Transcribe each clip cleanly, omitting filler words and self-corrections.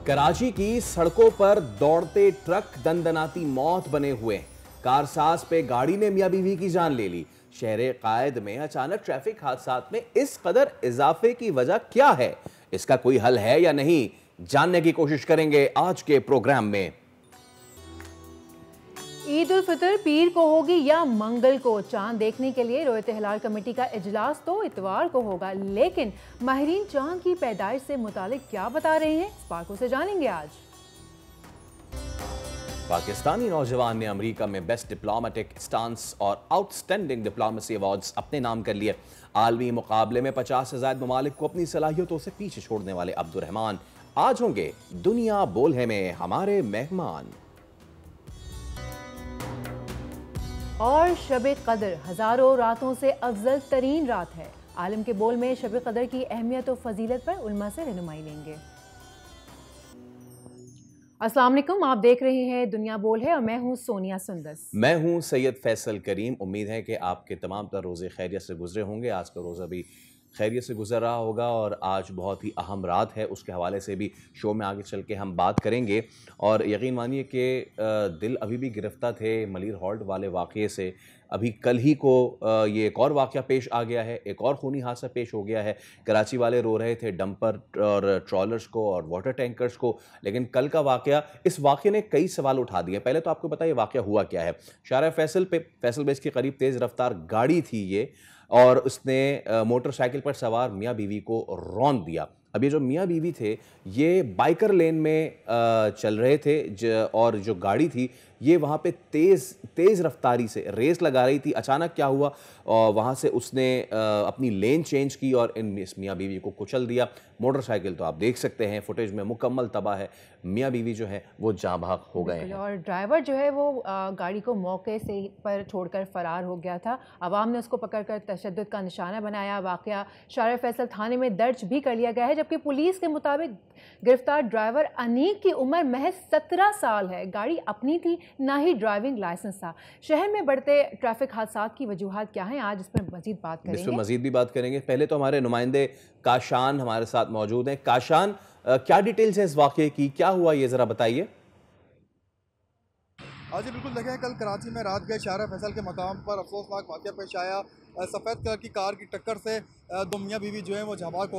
कराची की सड़कों पर दौड़ते ट्रक दंदनाती मौत बने हुए हैं। कारसाज पे गाड़ी ने मियां बीवी की जान ले ली। शहर कायद में अचानक ट्रैफिक हादसात में इस कदर इजाफे की वजह क्या है, इसका कोई हल है या नहीं, जानने की कोशिश करेंगे आज के प्रोग्राम में। ईद उल फितर पीर को होगी या मंगल को? चांद देखने के लिए रोयत हिलाल कमेटी का इजलास तो इतवार को होगा, लेकिन माहिरीन चांद की पैदाइश से मुतालिक क्या बता रहे हैं, स्पार्को से जानेंगे आज। पाकिस्तानी नौजवान ने अमेरिका में बेस्ट डिप्लोमेटिक स्टांस और आउटस्टैंडिंग डिप्लोमेसी अवार्ड्स अपने नाम कर लिए। आलमी मुकाबले में 50 से ज्यादा ममालिक को अपनी सलाहियतों से पीछे छोड़ने वाले अब्दुर्रहमान आज होंगे दुनिया बोले में हमारे मेहमान। और शब कदर हजारों रातों से अफजल तरीन रात है। आलम के बोल में शब कदर की अहमियत और फजीलत पर उलमा से रहनुमाई लेंगे। अस्सलाम वालेकुम, आप देख रहे हैं दुनिया बोल है और मैं हूं सोनिया सुंदस। मैं हूं सैयद फैसल करीम। उम्मीद है कि आपके तमाम तर रोज़े खैरियत से गुजरे होंगे। आज का रोज़ा भी खैरियत से गुजर रहा होगा और आज बहुत ही अहम रात है, उसके हवाले से भी शो में आगे चल के हम बात करेंगे। और यकीन मानिए कि दिल अभी भी गिरफ्तार थे मलिर हॉल्ट वाले वाक़े से। अभी कल ही को ये एक और वाक़या पेश आ गया है, एक और खूनी हादसा पेश हो गया है। कराची वाले रो रहे थे डंपर और ट्रॉलर्स को और वाटर टैंकर्स को, लेकिन कल का वाक़या, इस वाक़े ने कई सवाल उठा दिए। पहले तो आपको बताइए वाक़या हुआ क्या है। शारा फैसल बेस के करीब तेज़ रफ्तार गाड़ी थी ये, और उसने मोटरसाइकिल पर सवार मियाँ बीवी को रौंद दिया। अब ये जो मियाँ बीवी थे ये बाइकर लेन में चल रहे थे और जो गाड़ी थी ये वहाँ पे तेज़ रफ्तारी से रेस लगा रही थी। अचानक क्या हुआ, वहाँ से उसने अपनी लेन चेंज की और इस मियाँ बीवी को कुचल दिया। मोटरसाइकिल तो आप देख सकते हैं फुटेज में मुकम्मल तबाह है। मियाँ बीवी जो है वो जाँ भाग हो गए हैं और ड्राइवर जो है वो गाड़ी को मौके से पर छोड़कर फरार हो गया था। अवाम ने उसको पकड़कर तशद्दुद का निशाना बनाया। वाक़या शारा फैसल थाने में दर्ज भी कर लिया गया है, जबकि पुलिस के मुताबिक गिरफ्तार ड्राइवर अनीक की उम्र महज 17 साल है। गाड़ी अपनी थी, ना ही ड्राइविंग लाइसेंस था। शहर में बढ़ते ट्रैफिक हादसात की वजूहात क्या हैं, आज इस पर मजीद बात करेंगे। इस पर मजीद भी बात करेंगे। पहले तो हमारे नुमाइंदे काशान हमारे साथ मौजूद हैं। काशान, क्या डिटेल्स है इस वाक़े की, क्या हुआ ये ज़रा बताइए। हाँ जी बिल्कुल, देखें कल कराची में रात गए शारा फैसल के मकाम पर अफसोसनाक वाक़या पेश आया। सफ़ेद कलर की कार की टक्कर से दो मियाँ बीवी जो है वो झबाक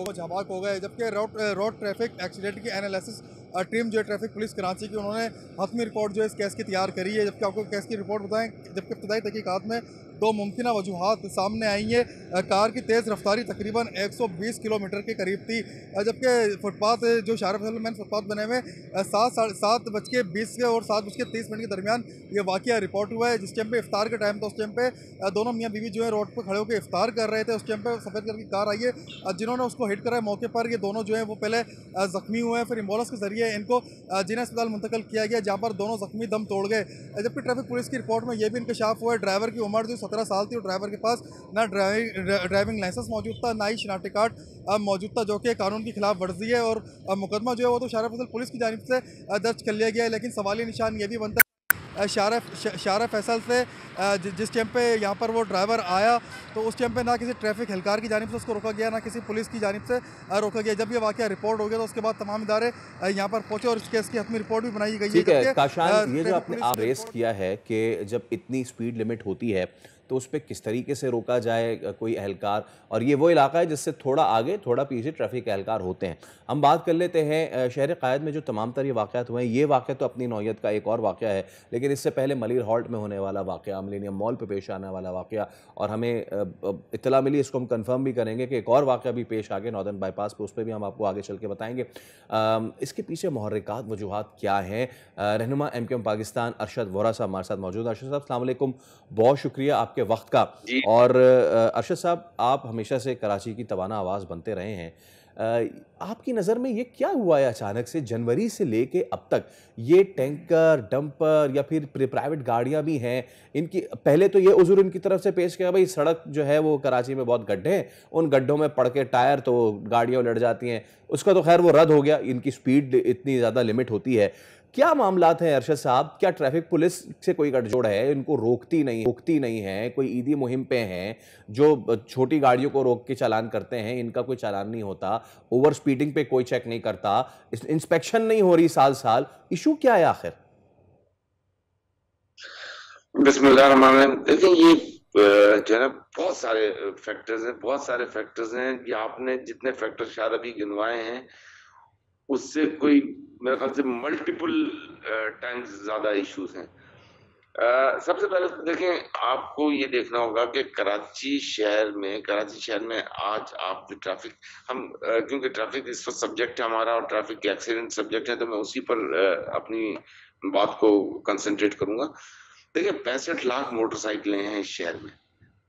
हो गए। जबकि रोड ट्रैफिक एक्सीडेंट की एनालिसिस टीम जो है ट्रैफिक पुलिस कराची की, उन्होंने हतमी रिपोर्ट जो है इस केस की तैयार करी है। जबकि आपको केस की रिपोर्ट बताएं, जबकि इब्तदाई तहकीकात में दो मुमकिन वजूहात सामने आई हैं। कार की तेज़ रफ्तारी तकरीबन 120 किलोमीटर के करीब थी, जबकि फुटपाथ जो शारा फैसल मेन फुटपाथ बने हुए 7:20 और 7:30 के दरमियान ये वाक़या रिपोर्ट हुआ है। जिस टाइम पे इफ्तार का टाइम था उस टाइम पे दोनों मियाँ बीवी जो है रोड पर खड़े होकर इफ्तार कर रहे थे। उस टाइम पे सफ़ेद कलर की कार आई है जिन्होंने उसको हिट करा है। मौके पर ये दोनों जो है वो पहले ज़ख्मी हुए हैं, फिर एम्बुलेंस के जरिए इनको जिला अस्पताल मुंतकिल किया गया, जहाँ पर दोनों ज़ख्मी दम तोड़ गए। जबकि ट्रैफिक पुलिस की रिपोर्ट में यह भी इंकशाफ हुआ है ड्राइवर की उम्र जो 17 साल थी और ड्राइवर के पास ना ड्राइविंग लाइसेंस मौजूद था, ना ही शनाख्ती कार्ड मौजूद था, जो कि कानून की खिलाफ वर्जी है। और मुकदमा जो है वो तो शारा फैसल पुलिस की जानिब से दर्ज कर लिया गया है। लेकिन सवालिया निशान ये भी बनता है शारा फैसल से जिस टाइम पे यहाँ पर वो ड्राइवर आया तो उस टाइम पे ना किसी ट्रैफिक एहलकार की जानिब से उसको रोका गया, ना किसी पुलिस की जानिब से रोका गया। जब ये वाक़या रिपोर्ट हो गया तो उसके बाद तमाम इदारे यहाँ पर पहुँचे और इस केस की हतमी रिपोर्ट भी बनाई गई है। ठीक है काशान, ये जो आपने रेस किया है कि जब इतनी स्पीड लिमिट होती है तो उस पर किस तरीके से रोका जाए कोई एहलकार, और ये वो इलाका है जिससे थोड़ा आगे थोड़ा पीछे ट्रैफिक एहलकार होते हैं। हम बात कर लेते हैं शहर कायद में जो तमाम तर ये वाक़यात हुए हैं। ये वाक़या तो अपनी नौयत का एक और वाक़या है, लेकिन इससे पहले मलिर हॉल्ट में होने वाला वाक़या, मिलेनियम मॉल पर पेश आने वाला वाक़या, और हमें इत्तला मिली, इसको हम कन्फर्म भी करेंगे कि एक और वाक़या भी पेश आ गया नॉर्दर्न बाईपास पर, उस पर भी हम आपको आगे चल के बताएंगे। इसके पीछे मुहर्रिकात वजूहात क्या हैं। रहनुमा MQM पाकिस्तान अरशद वोरा साहब हमारे साथ मौजूद। अरशद साहब अस्सलाम वालेकुम, बहुत शुक्रिया आपके वक्त का। और अरशद साहब, आप हमेशा से कराची की तवाना आवाज़ बनते रहे हैं। आपकी नज़र में ये क्या हुआ है अचानक से जनवरी से लेके अब तक, ये टैंकर, डंपर या फिर प्राइवेट गाड़ियां भी हैं, इनकी पहले तो ये उज़ुर इनकी तरफ से पेश किया भाई सड़क जो है वो कराची में बहुत गड्ढे हैं, उन गड्ढों में पड़ के टायर तो गाड़ियां उलट जाती हैं, उसका तो खैर वो रद्द हो गया, इनकी स्पीड इतनी ज़्यादा लिमिट होती है। क्या मामलात हैं अरशद साहब? क्या ट्रैफिक पुलिस से कोई गठजोड़ है? इनको रोकती नहीं है? कोई ईदी मुहिम पे हैं जो छोटी गाड़ियों को रोक के चालान करते हैं, इनका कोई चालान नहीं होता, ओवर स्पीडिंग पे कोई चेक नहीं करता, इंस्पेक्शन नहीं हो रही साल-साल, इशू क्या है आखिर? बिस्मिल्लाहिर्रहमानिर्रहीम। देखिए ये जो है ना बहुत सारे फैक्टर्स हैं कि आपने जितने फैक्टर शायद अभी गिनवाए हैं उससे कोई मेरे ख्याल से मल्टीपल टाइम्स ज्यादा इश्यूज हैं। सबसे पहले तो देखें, आपको ये देखना होगा कि कराची शहर में आज आप जो ट्रैफिक क्योंकि ट्रैफिक इस वक्त सब्जेक्ट है हमारा और ट्रैफिक के एक्सीडेंट सब्जेक्ट है, तो मैं उसी पर अपनी बात को कंसंट्रेट करूंगा। देखिए 65 लाख मोटरसाइकिलें हैं इस शहर में।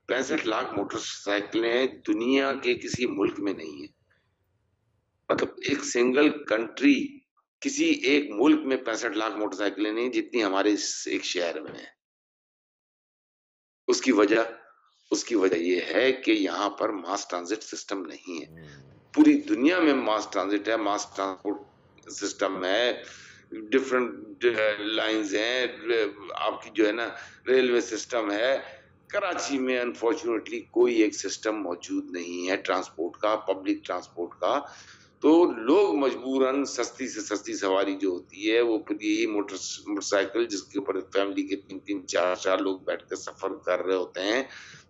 65 लाख मोटरसाइकिलें दुनिया के किसी मुल्क में नहीं है। मतलब एक सिंगल कंट्री, किसी एक मुल्क में 65 लाख मोटरसाइकिलें नहीं जितनी हमारे इस एक शहर में है। उसकी वजह ये है कि यहाँ पर मास ट्रांजिट सिस्टम नहीं है। पूरी दुनिया में मास ट्रांजिट है, मास ट्रांसपोर्ट सिस्टम है, डिफरेंट लाइंस हैं, आपकी जो है ना रेलवे सिस्टम है। कराची में अनफॉर्चुनेटली कोई एक सिस्टम मौजूद नहीं है ट्रांसपोर्ट का, पब्लिक ट्रांसपोर्ट का। तो लोग मजबूरन सस्ती से सस्ती सवारी जो होती है वो फिर यही मोटरसाइकिल जिसके ऊपर फैमिली के 3-3 4-4 लोग बैठकर सफर कर रहे होते हैं,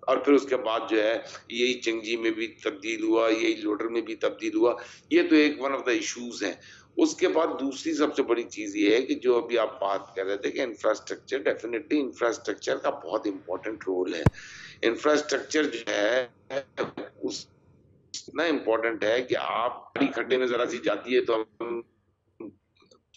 और फिर उसके बाद जो है यही चिंगजी में भी तब्दील हुआ, यही लोडर में भी तब्दील हुआ। ये तो एक वन ऑफ द इश्यूज हैं। उसके बाद दूसरी सबसे बड़ी चीज ये है कि जो अभी आप बात कर रहे थे कि इंफ्रास्ट्रक्चर, डेफिनेटली इंफ्रास्ट्रक्चर का बहुत इंपॉर्टेंट रोल है। इंफ्रास्ट्रक्चर जो है उस इतना इम्पोर्टेंट है कि आप गाड़ी खड्डे में जरा सी जाती है तो हम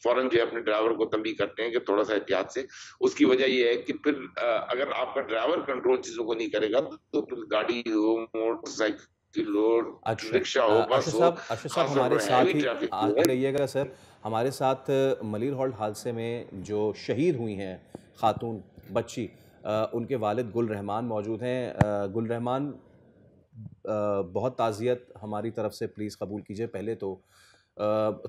फौरन जो है अपने ड्राइवर को तंबीह करते हैं कि थोड़ा सा एहतियात से। उसकी वजह ये है कि फिर अगर आपका ड्राइवर कंट्रोल चीजों को नहीं करेगा तो फिर गाड़ी हो, मोटरसाइकिल हो, अच्छा, रिक्शा हो, बस हो, अरशद साहब खासतौर हमारे पर साथ हैवी ही ट्रैफिक जो आगे है। रहिएगा सर। हमारे साथ मलिर हॉल्ट हादसे में जो शहीद हुई हैं खातून बच्ची, उनके वालिद गुल रहमान मौजूद हैं। गुल रहमान, बहुत ताज़ियत हमारी तरफ से प्लीज़ कबूल कीजिए। पहले तो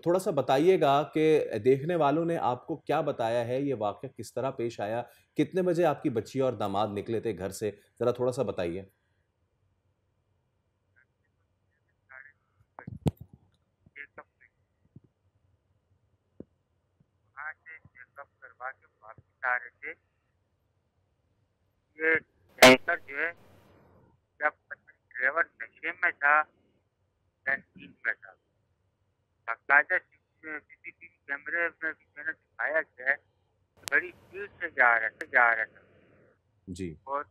थोड़ा सा बताइएगा कि देखने वालों ने आपको क्या बताया है, ये वाक़या किस तरह पेश आया, कितने बजे आपकी बच्ची और दामाद निकले थे घर से, ज़रा थोड़ा सा बताइए। वहाँ से चेकअप करवा के वापस आ रहे थे। ये टैंकर जो है, जब ड्राइवर नशे में था या नींद में था, बाकायदा सीसीटीवी कैमरे में भी मैंने दिखाया गया है, बड़ी स्पीड से जा रहा था। जी। और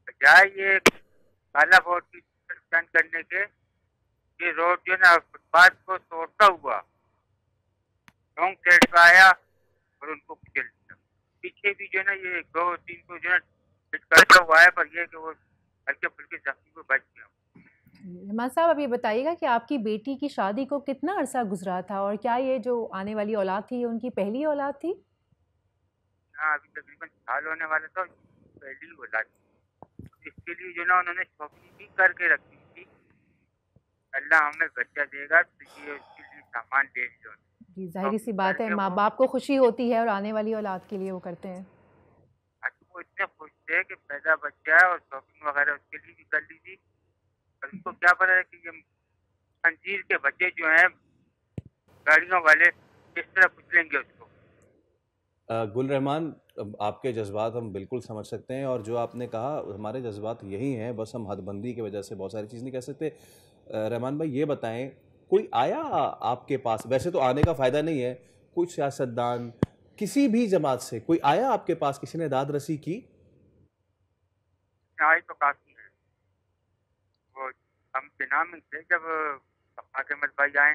बजाय ये काला बोर्ड की स्टैंड करने के, ये रोड जो है ना फुटपाथ को तोड़ता हुआ लॉन्ग साइड पे आया और उनको कुचल दिया। पीछे भी जो है ना ये 2-3 को जो है हिट करता हुआ है, पर ये कि वो हल्के फुल्के जख्मी में बच गया। रहमान साहब, अब ये बताइएगा कि आपकी बेटी की शादी को कितना अरसा गुजरा था और क्या ये जो आने वाली औलाद थी ये उनकी पहली औलाद थी? हाँ, अभी तकरीबन साल होने वाला था, पहली औलाद थी। इसके लिए जो ना उन्होंने शॉपिंग भी करके रखी थी, अल्लाह हमें बच्चा देगा तो ये उसके लिए सामान ले लिया। जी, ज़ाहिर सी बात है, करके माँ वो बाप को खुशी होती है और आने वाली औलाद के लिए वो करते हैं। वो इतने खुश थे कि पैदा बच्चा है और शॉपिंग वगैरह उसके लिए भी कर ली थी। और उनको क्या पता है कि ये अंजीर के बच्चे जो हैं गाड़ियों वाले किस तरह कुचलेंगे उसको। गुल रहमान, आपके जज़्बात हम बिल्कुल समझ सकते हैं और जो आपने कहा हमारे जज़्बात यही हैं, बस हम हदबंदी की वजह से बहुत सारी चीज़ नहीं कह सकते। रहमान भाई ये बताएं, कोई आया आपके पास? वैसे तो आने का फ़ायदा नहीं है, कोई सियासतदान किसी भी जमात से कोई आया आपके पास, किसी ने दाद रसी की? आई तो काफी है। वो हम चुनाव में थे जब फवाद अहमद भाई आए,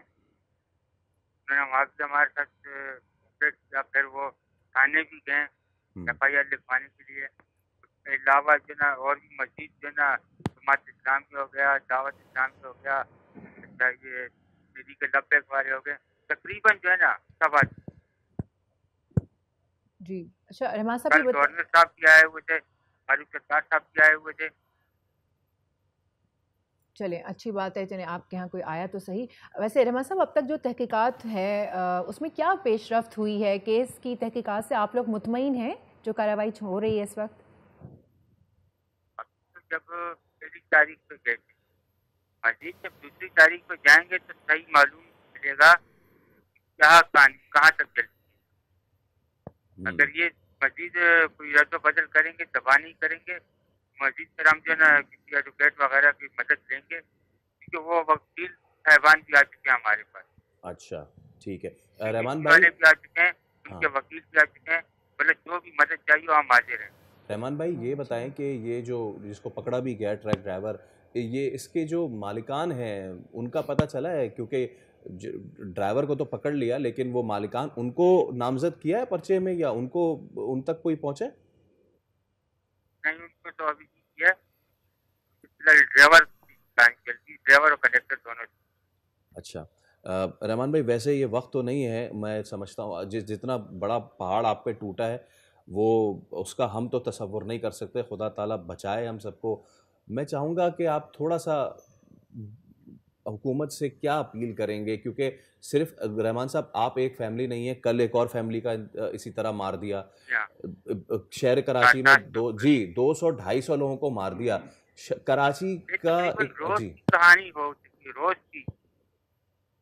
उन्होंने वहाँ भी हमारे साथ कोऑपरेट किया। फिर वो थाने भी गए FIR लिखवाने के लिए। उसके अलावा जो ना और भी मस्जिद जो ना जमात इस्लामी हो गया, दावत इस्लामी हो गया, ये दीदी के लब्बैक वाले हो गए, तकरीबन जो है ना सब आज। जी, अच्छा रहमान साहब कल गवर्नर साहब भी आए हुए थे, फारूक सत्तार साहब भी आए हुए थे। चलें, अच्छी बात है, चलें आपके यहाँ कोई आया तो सही। वैसे रहमान साहब, अब तक जो तहकीकात है उसमें क्या पेशरफ्त हुई है? केस की तहकीकात से आप लोग मुतमईन हैं जो कार्रवाई हो रही है इस वक्त? तो जब पहली तारीख पे गए थे मस्जिद, जब दूसरी तारीख को जाएंगे तो सही मालूम मिलेगा क्या कहानी कहाँ तक चलती है। अगर ये मस्जिद कोई रद्द बदल करेंगे, तबाह नहीं करेंगे, मस्जिद में हम जो है ना किसी एडवोकेट वगैरह की मदद लेंगे, क्योंकि वो वकील साहिबान भी आ चुके हैं हमारे पास। अच्छा, ठीक है। रहमान भाई, वाले भी आ चुके हैं, हाँ, उनके वकील भी आ चुके हैं, मतलब जो भी मदद चाहिए वो हम हाजिर हैं। रहमान भाई ये बताएं कि ये जो जिसको पकड़ा भी गया ट्रक ड्राइवर, ये इसके जो मालिकान हैं उनका पता चला है? क्योंकि ड्राइवर को तो पकड़ लिया, लेकिन वो मालिकान उनको नामजद किया है पर्चे में, या उनको उन तक कोई पहुंचे? नहीं, उनको तो अभी नहीं किया, फिलहाल ड्राइवर की जांच चलती, ड्राइवर और कंडक्टर दोनों। अच्छा, रहमान भाई वैसे ये वक्त तो नहीं है, मैं समझता हूँ जितना बड़ा पहाड़ आप पे टूटा है वो उसका हम तो तसव्वुर नहीं कर सकते, खुदा ताला बचाए हम सबको। मैं चाहूँगा कि आप थोड़ा सा हुकूमत से क्या अपील करेंगे, क्योंकि सिर्फ रहमान साहब आप एक फैमिली नहीं है, कल एक और फैमिली का इसी तरह मार दिया। शहर कराची में 200-250 लोगों को मार दिया। कराची का एक, रोज जी की कहानी हो चुकी, रोज की।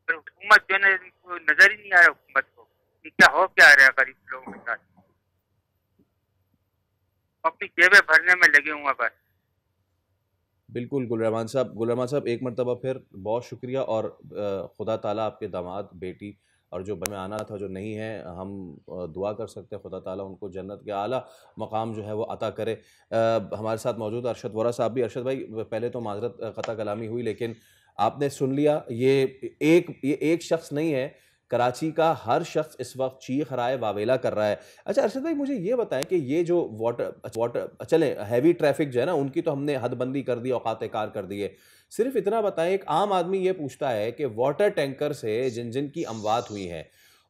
पर हुकूमत जो है ना, इनको नजर ही नहीं आ रहा हुकूमत को कि क्या हो क्या रहा है गरीब लोगों के साथ। अपनी जेबें भरने में लगे हुए हैं बस। बिल्कुल गुलरहमान साहब एक मरतबा फिर बहुत शुक्रिया, और खुदा ताला आपके दामाद बेटी और जो में आना था जो नहीं है, हम दुआ कर सकते हैं खुदा ताला उनको जन्नत के आला मकाम जो है वो अता करे। हमारे साथ मौजूद अरशद वोरा साहब भी। अरशद भाई पहले तो माजरत क़ता कलामी हुई, लेकिन आपने सुन लिया, ये एक शख्स नहीं है, कराची का हर शख्स इस वक्त चीख रहा है, वावेला कर रहा है। अच्छा अरशद भाई मुझे ये बताएं कि ये जो वाटर चले हैवी ट्रैफिक जो है ना, उनकी तो हमने हदबंदी कर दी, औकात कार कर दी है। सिर्फ इतना बताएं, एक आम आदमी ये पूछता है कि वाटर टैंकर से जिन जिन की अमवात हुई है,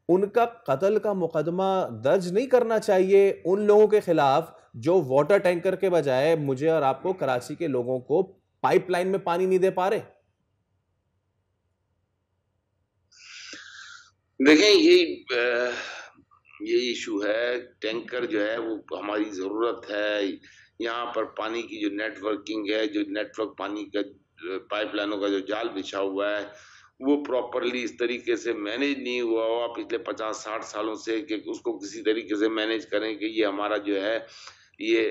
उनका कत्ल का मुकदमा दर्ज नहीं करना चाहिए उन लोगों के खिलाफ जो वाटर टैंकर के बजाय मुझे और आपको, कराची के लोगों को, पाइपलाइन में पानी नहीं दे पा रहे? देखें, ये इशू है। टैंकर जो है वो हमारी ज़रूरत है। यहाँ पर पानी की जो नेटवर्किंग है, जो नेटवर्क पानी का पाइपलाइनों का जो जाल बिछा हुआ है, वो प्रॉपरली इस तरीके से मैनेज नहीं हुआ हुआ पिछले 50-60 सालों से कि उसको किसी तरीके से मैनेज करें कि ये हमारा जो है ये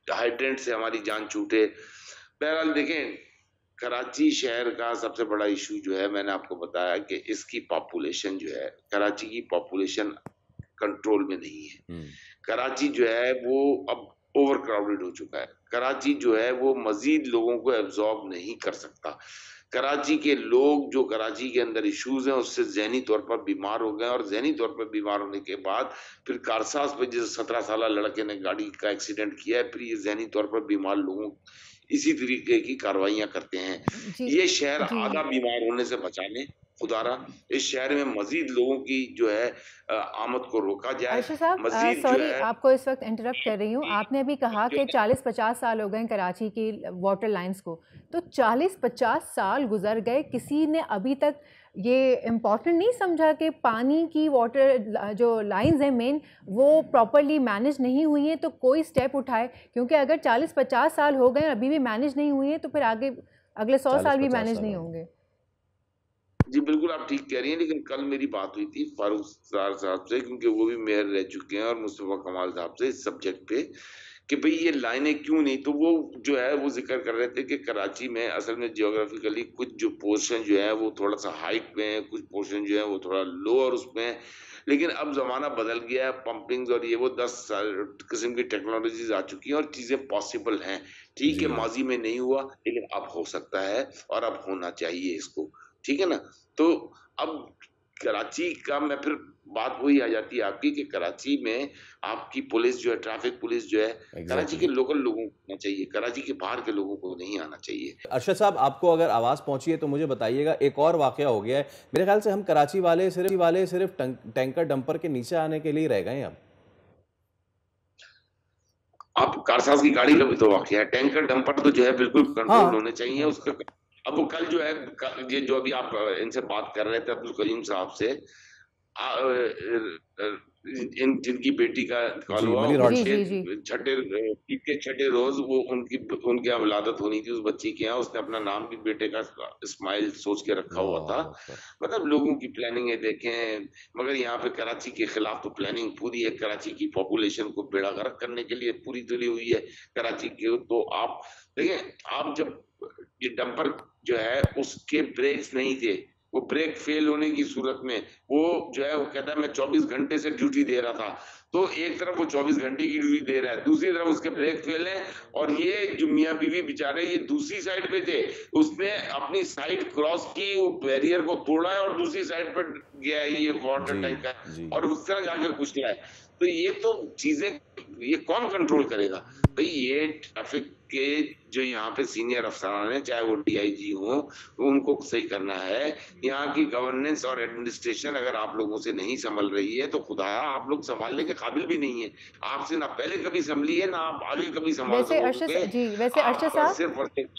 हाइड्रेंट से हमारी जान छूटे। बहरहाल देखें, कराची शहर का सबसे बड़ा इशू जो है, मैंने आपको बताया कि इसकी पॉपुलेशन जो है, कराची की पॉपुलेशन कंट्रोल में नहीं है। कराची जो है वो अब ओवर क्राउडेड हो चुका है। कराची जो है वो मजीद लोगों को एब्जॉर्ब नहीं कर सकता। कराची के लोग जो कराची के अंदर इश्यूज हैं उससे ज़हनी तौर पर बीमार हो गए, और ज़हनी तौर पर बीमार होने के बाद फिर कारसाज पे जिस 17 साल लड़के ने गाड़ी का एक्सीडेंट किया है, फिर ये ज़हनी तौर पर बीमार लोगों इसी तरीके की कार्रवाइयां करते हैं। ये शहर आधा बीमार होने से बचाने, खुदारा इस शहर में मजीद लोगों की जो है आमद को रोका जाए। अर्शद साहब, मजीद सॉरी आपको इस वक्त इंटरप्ट कर रही हूँ। आपने अभी कहा कि 40-50 साल हो गए कराची की वाटर लाइंस को, तो 40-50 साल गुजर गए, किसी ने अभी तक ये इम्पॉर्टेंट नहीं समझा कि पानी की वाटर जो लाइंस हैं मेन, वो प्रॉपरली मैनेज नहीं हुई हैं, तो कोई स्टेप उठाए? क्योंकि अगर 40-50 साल हो गए अभी भी मैनेज नहीं हुई है, तो फिर आगे अगले 100 साल भी मैनेज नहीं होंगे। जी बिल्कुल, आप ठीक कह रही हैं, लेकिन कल मेरी बात हुई थी फारूक साहब से, क्योंकि वो भी मेयर रह चुके हैं, और मुस्तफा कमाल साहब से इस सब्जेक्ट पे कि भाई ये लाइनें क्यों नहीं। तो वो जो है वो जिक्र कर रहे थे कि कराची में असल में जियोग्राफिकली कुछ जो पोर्शन जो है वो थोड़ा सा हाइट में है, कुछ पोर्शन जो है वो थोड़ा लो और उसमें है। लेकिन अब जमाना बदल गया है, पंपिंग और ये वो 10 किस्म की टेक्नोलॉजीज आ चुकी हैं और चीजें पॉसिबल हैं। ठीक है, माजी में नहीं हुआ लेकिन अब हो सकता है और अब होना चाहिए इसको, ठीक है ना। तो अब कराची का मैं फिर बात वही आ जाती है आपकी कि कराची में आपकी पुलिस जो है, ट्रैफिक पुलिस जो है, कराची के लोकल लोगों को आना चाहिए, कराची के बाहर के लोगों को नहीं आना चाहिए। अरशद साहब, आपको अगर आवाज़ पहुंची है तो मुझे बताइएगा। एक और वाकया हो गया है, मेरे ख्याल से हम कराची वाले सिर्फ टैंकर डंपर के नीचे आने के लिए रह गए हैं। अब आप कारसाज की गाड़ी का भी तो वाकया है, टैंकर डंपर तो जो है बिल्कुल कंट्रोल हाँ होने चाहिए उसका। अब वो कल जो है ये जो अभी आप इनसे बात कर रहे थे अब्दुल करीम साहब से, जिनकी बेटी का कॉल जी, हुआ, मनी रॉड जी से। जी जी ईद के छठे रोज वो उनकी विलादत होनी थी उस बच्ची के यहाँ। उसने अपना नाम भी बेटे का इस्माइल सोच के रखा हुआ था। अल्लाह अकबर। मतलब लोगों की प्लानिंग है देखें, मगर यहाँ पे कराची के खिलाफ तो प्लानिंग पूरी है। कराची की पॉपुलेशन को बेड़ा गर्क करने के लिए पूरी तुली हुई है कराची की। तो आप देखें, आप जब ये डंपर जो है उसके ब्रेक्स नहीं थे, वो ब्रेक फेल होने की सूरत में वो जो है वो कहता है मैं 24 घंटे से ड्यूटी दे रहा था। तो एक तरफ वो 24 घंटे की ड्यूटी दे रहा है, दूसरी तरफ उसके ब्रेक फेल है, और ये जो मियाँ बीवी बेचारे ये दूसरी साइड पे थे, उसने अपनी साइड क्रॉस की, वो बैरियर को तोड़ा है और दूसरी साइड पर गया है ये वाटर जी टैंक का, जी और उस तरह जाकर कुचला है। तो ये तो चीजें ये कौन कंट्रोल करेगा भाई? ये ट्रैफिक के जो यहाँ पे सीनियर अफसरान है, चाहे वो डीआईजी हो, उनको सही करना है। यहाँ की गवर्नेंस और एडमिनिस्ट्रेशन अगर आप लोगों से नहीं संभल रही है तो खुदाया आप लोग संभालने के काबिल भी नहीं है। आपसे ना पहले कभी संभली है, ना आप आगे कभी संभाल वैसे अरशद सकोगे। जी वैसे अरशद आपका साहब सिर्फ और सिर्फ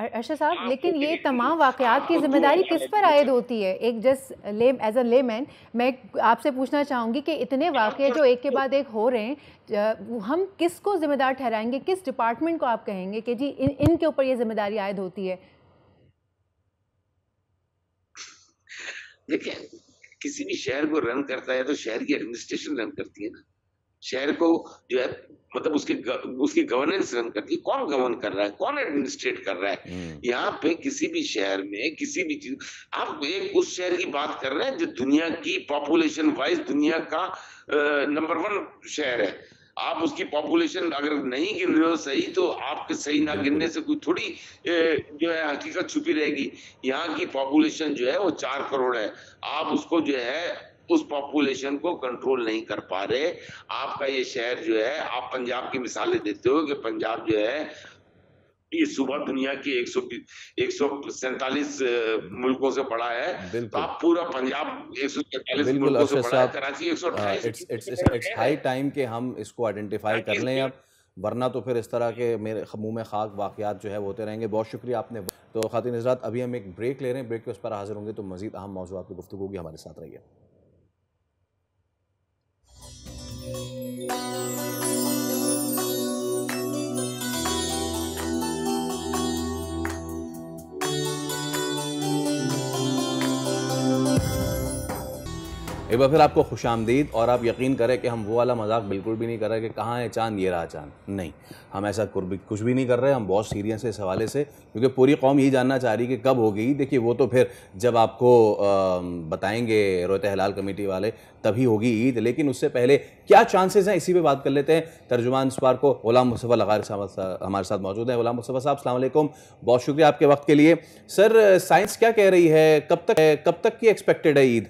अरशद साहब, आपको लेकिन ये एक- तमाम वाक़यात की आपको दो ज़िम्मेदारी किस पर आयद आपको होती है? एक जस्ट एज अ लेमैन मैं आपसे पूछना चाहूँगी कि इतने वाक़ये जो एक के बाद एक हो रहे हैं, हम किसको ज़िम्मेदार ठहराएंगे? किस डिपार्टमेंट को आप कहेंगे कि जी इनके ऊपर ये ज़िम्मेदारी आयद होती है? देखिए, किसी भी शहर को रन करता है तो शहर की एडमिनिस्ट्रेशन रन करती है ना। शहर को जो है मतलब उसकी गवर्नेंस रन करती है। कौन गवर्न कर रहा है, कौन एडमिनिस्ट्रेट कर रहा है? यहाँ पे किसी भी शहर में किसी भी चीज, आप एक उस शहर की बात कर रहे हैं जो दुनिया की पॉपुलेशन वाइज दुनिया का नंबर 1 शहर है। आप उसकी पॉपुलेशन अगर नहीं गिन रहे हो सही, तो आपके सही ना गिनने से कोई थोड़ी जो है हकीकत छुपी रहेगी। यहाँ की पॉपुलेशन जो है वो 4 करोड़ है। आप उसको जो है उस पॉपुलेशन को कंट्रोल नहीं कर पा रहे। आपका ये शहर जो है, आप पंजाब की मिसालें देते हो कि पंजाब जो है ये सुबह दुनिया की 147 मुल्कों से पड़ा है। तो बिल्कुल आप पूरा पंजाब 147 बिल्कुल मुल्कों से अरशद पड़ा है, साहब, कराची 128 इट्स हाई टाइम कि हम इसको आइडेंटिफाई कर लें अब, वरना तो फिर इस तरह के मेरे मुंह में खाक वाक़यात जो है वो होते रहेंगे। बहुत शुक्रिया आपने। तो ख़ातिन हज़रात, अभी हम एक ब्रेक ले रहे हैं, ब्रेक के उस पर हाजिर होंगे तो मज़ीद अहम मौज़ूआत की गुफ्तगू होगी। हमारे साथ रहिए। एक बार फिर आपको खुशामदीद। और आप यकीन करें कि हम वो वाला मजाक बिल्कुल भी नहीं कर रहे कि कहाँ है चाँद, ये रहा चाँद। नहीं, हम ऐसा कुछ भी नहीं कर रहे। हम बहुत सीरियस है इस हवाले से, क्योंकि पूरी कौम यही जानना चाह रही कि कब होगी। देखिए, वो तो फिर जब आपको बताएंगे रोयत हिलाल कमेटी वाले तभी होगी ईद, लेकिन उससे पहले क्या चांसेस हैं, इसी पे बात कर लेते हैं। तर्जुमान इस बार को गुलाम मुस्तफ़ा लगार साहब हमारे साथ मौजूद हैं। गुलाम मुस्तफ़ा साहब, अस्सलाम वालेकुम, बहुत शुक्रिया आपके वक्त के लिए। सर, साइंस क्या कह रही है, कब तक की एक्सपेक्टेड है ईद?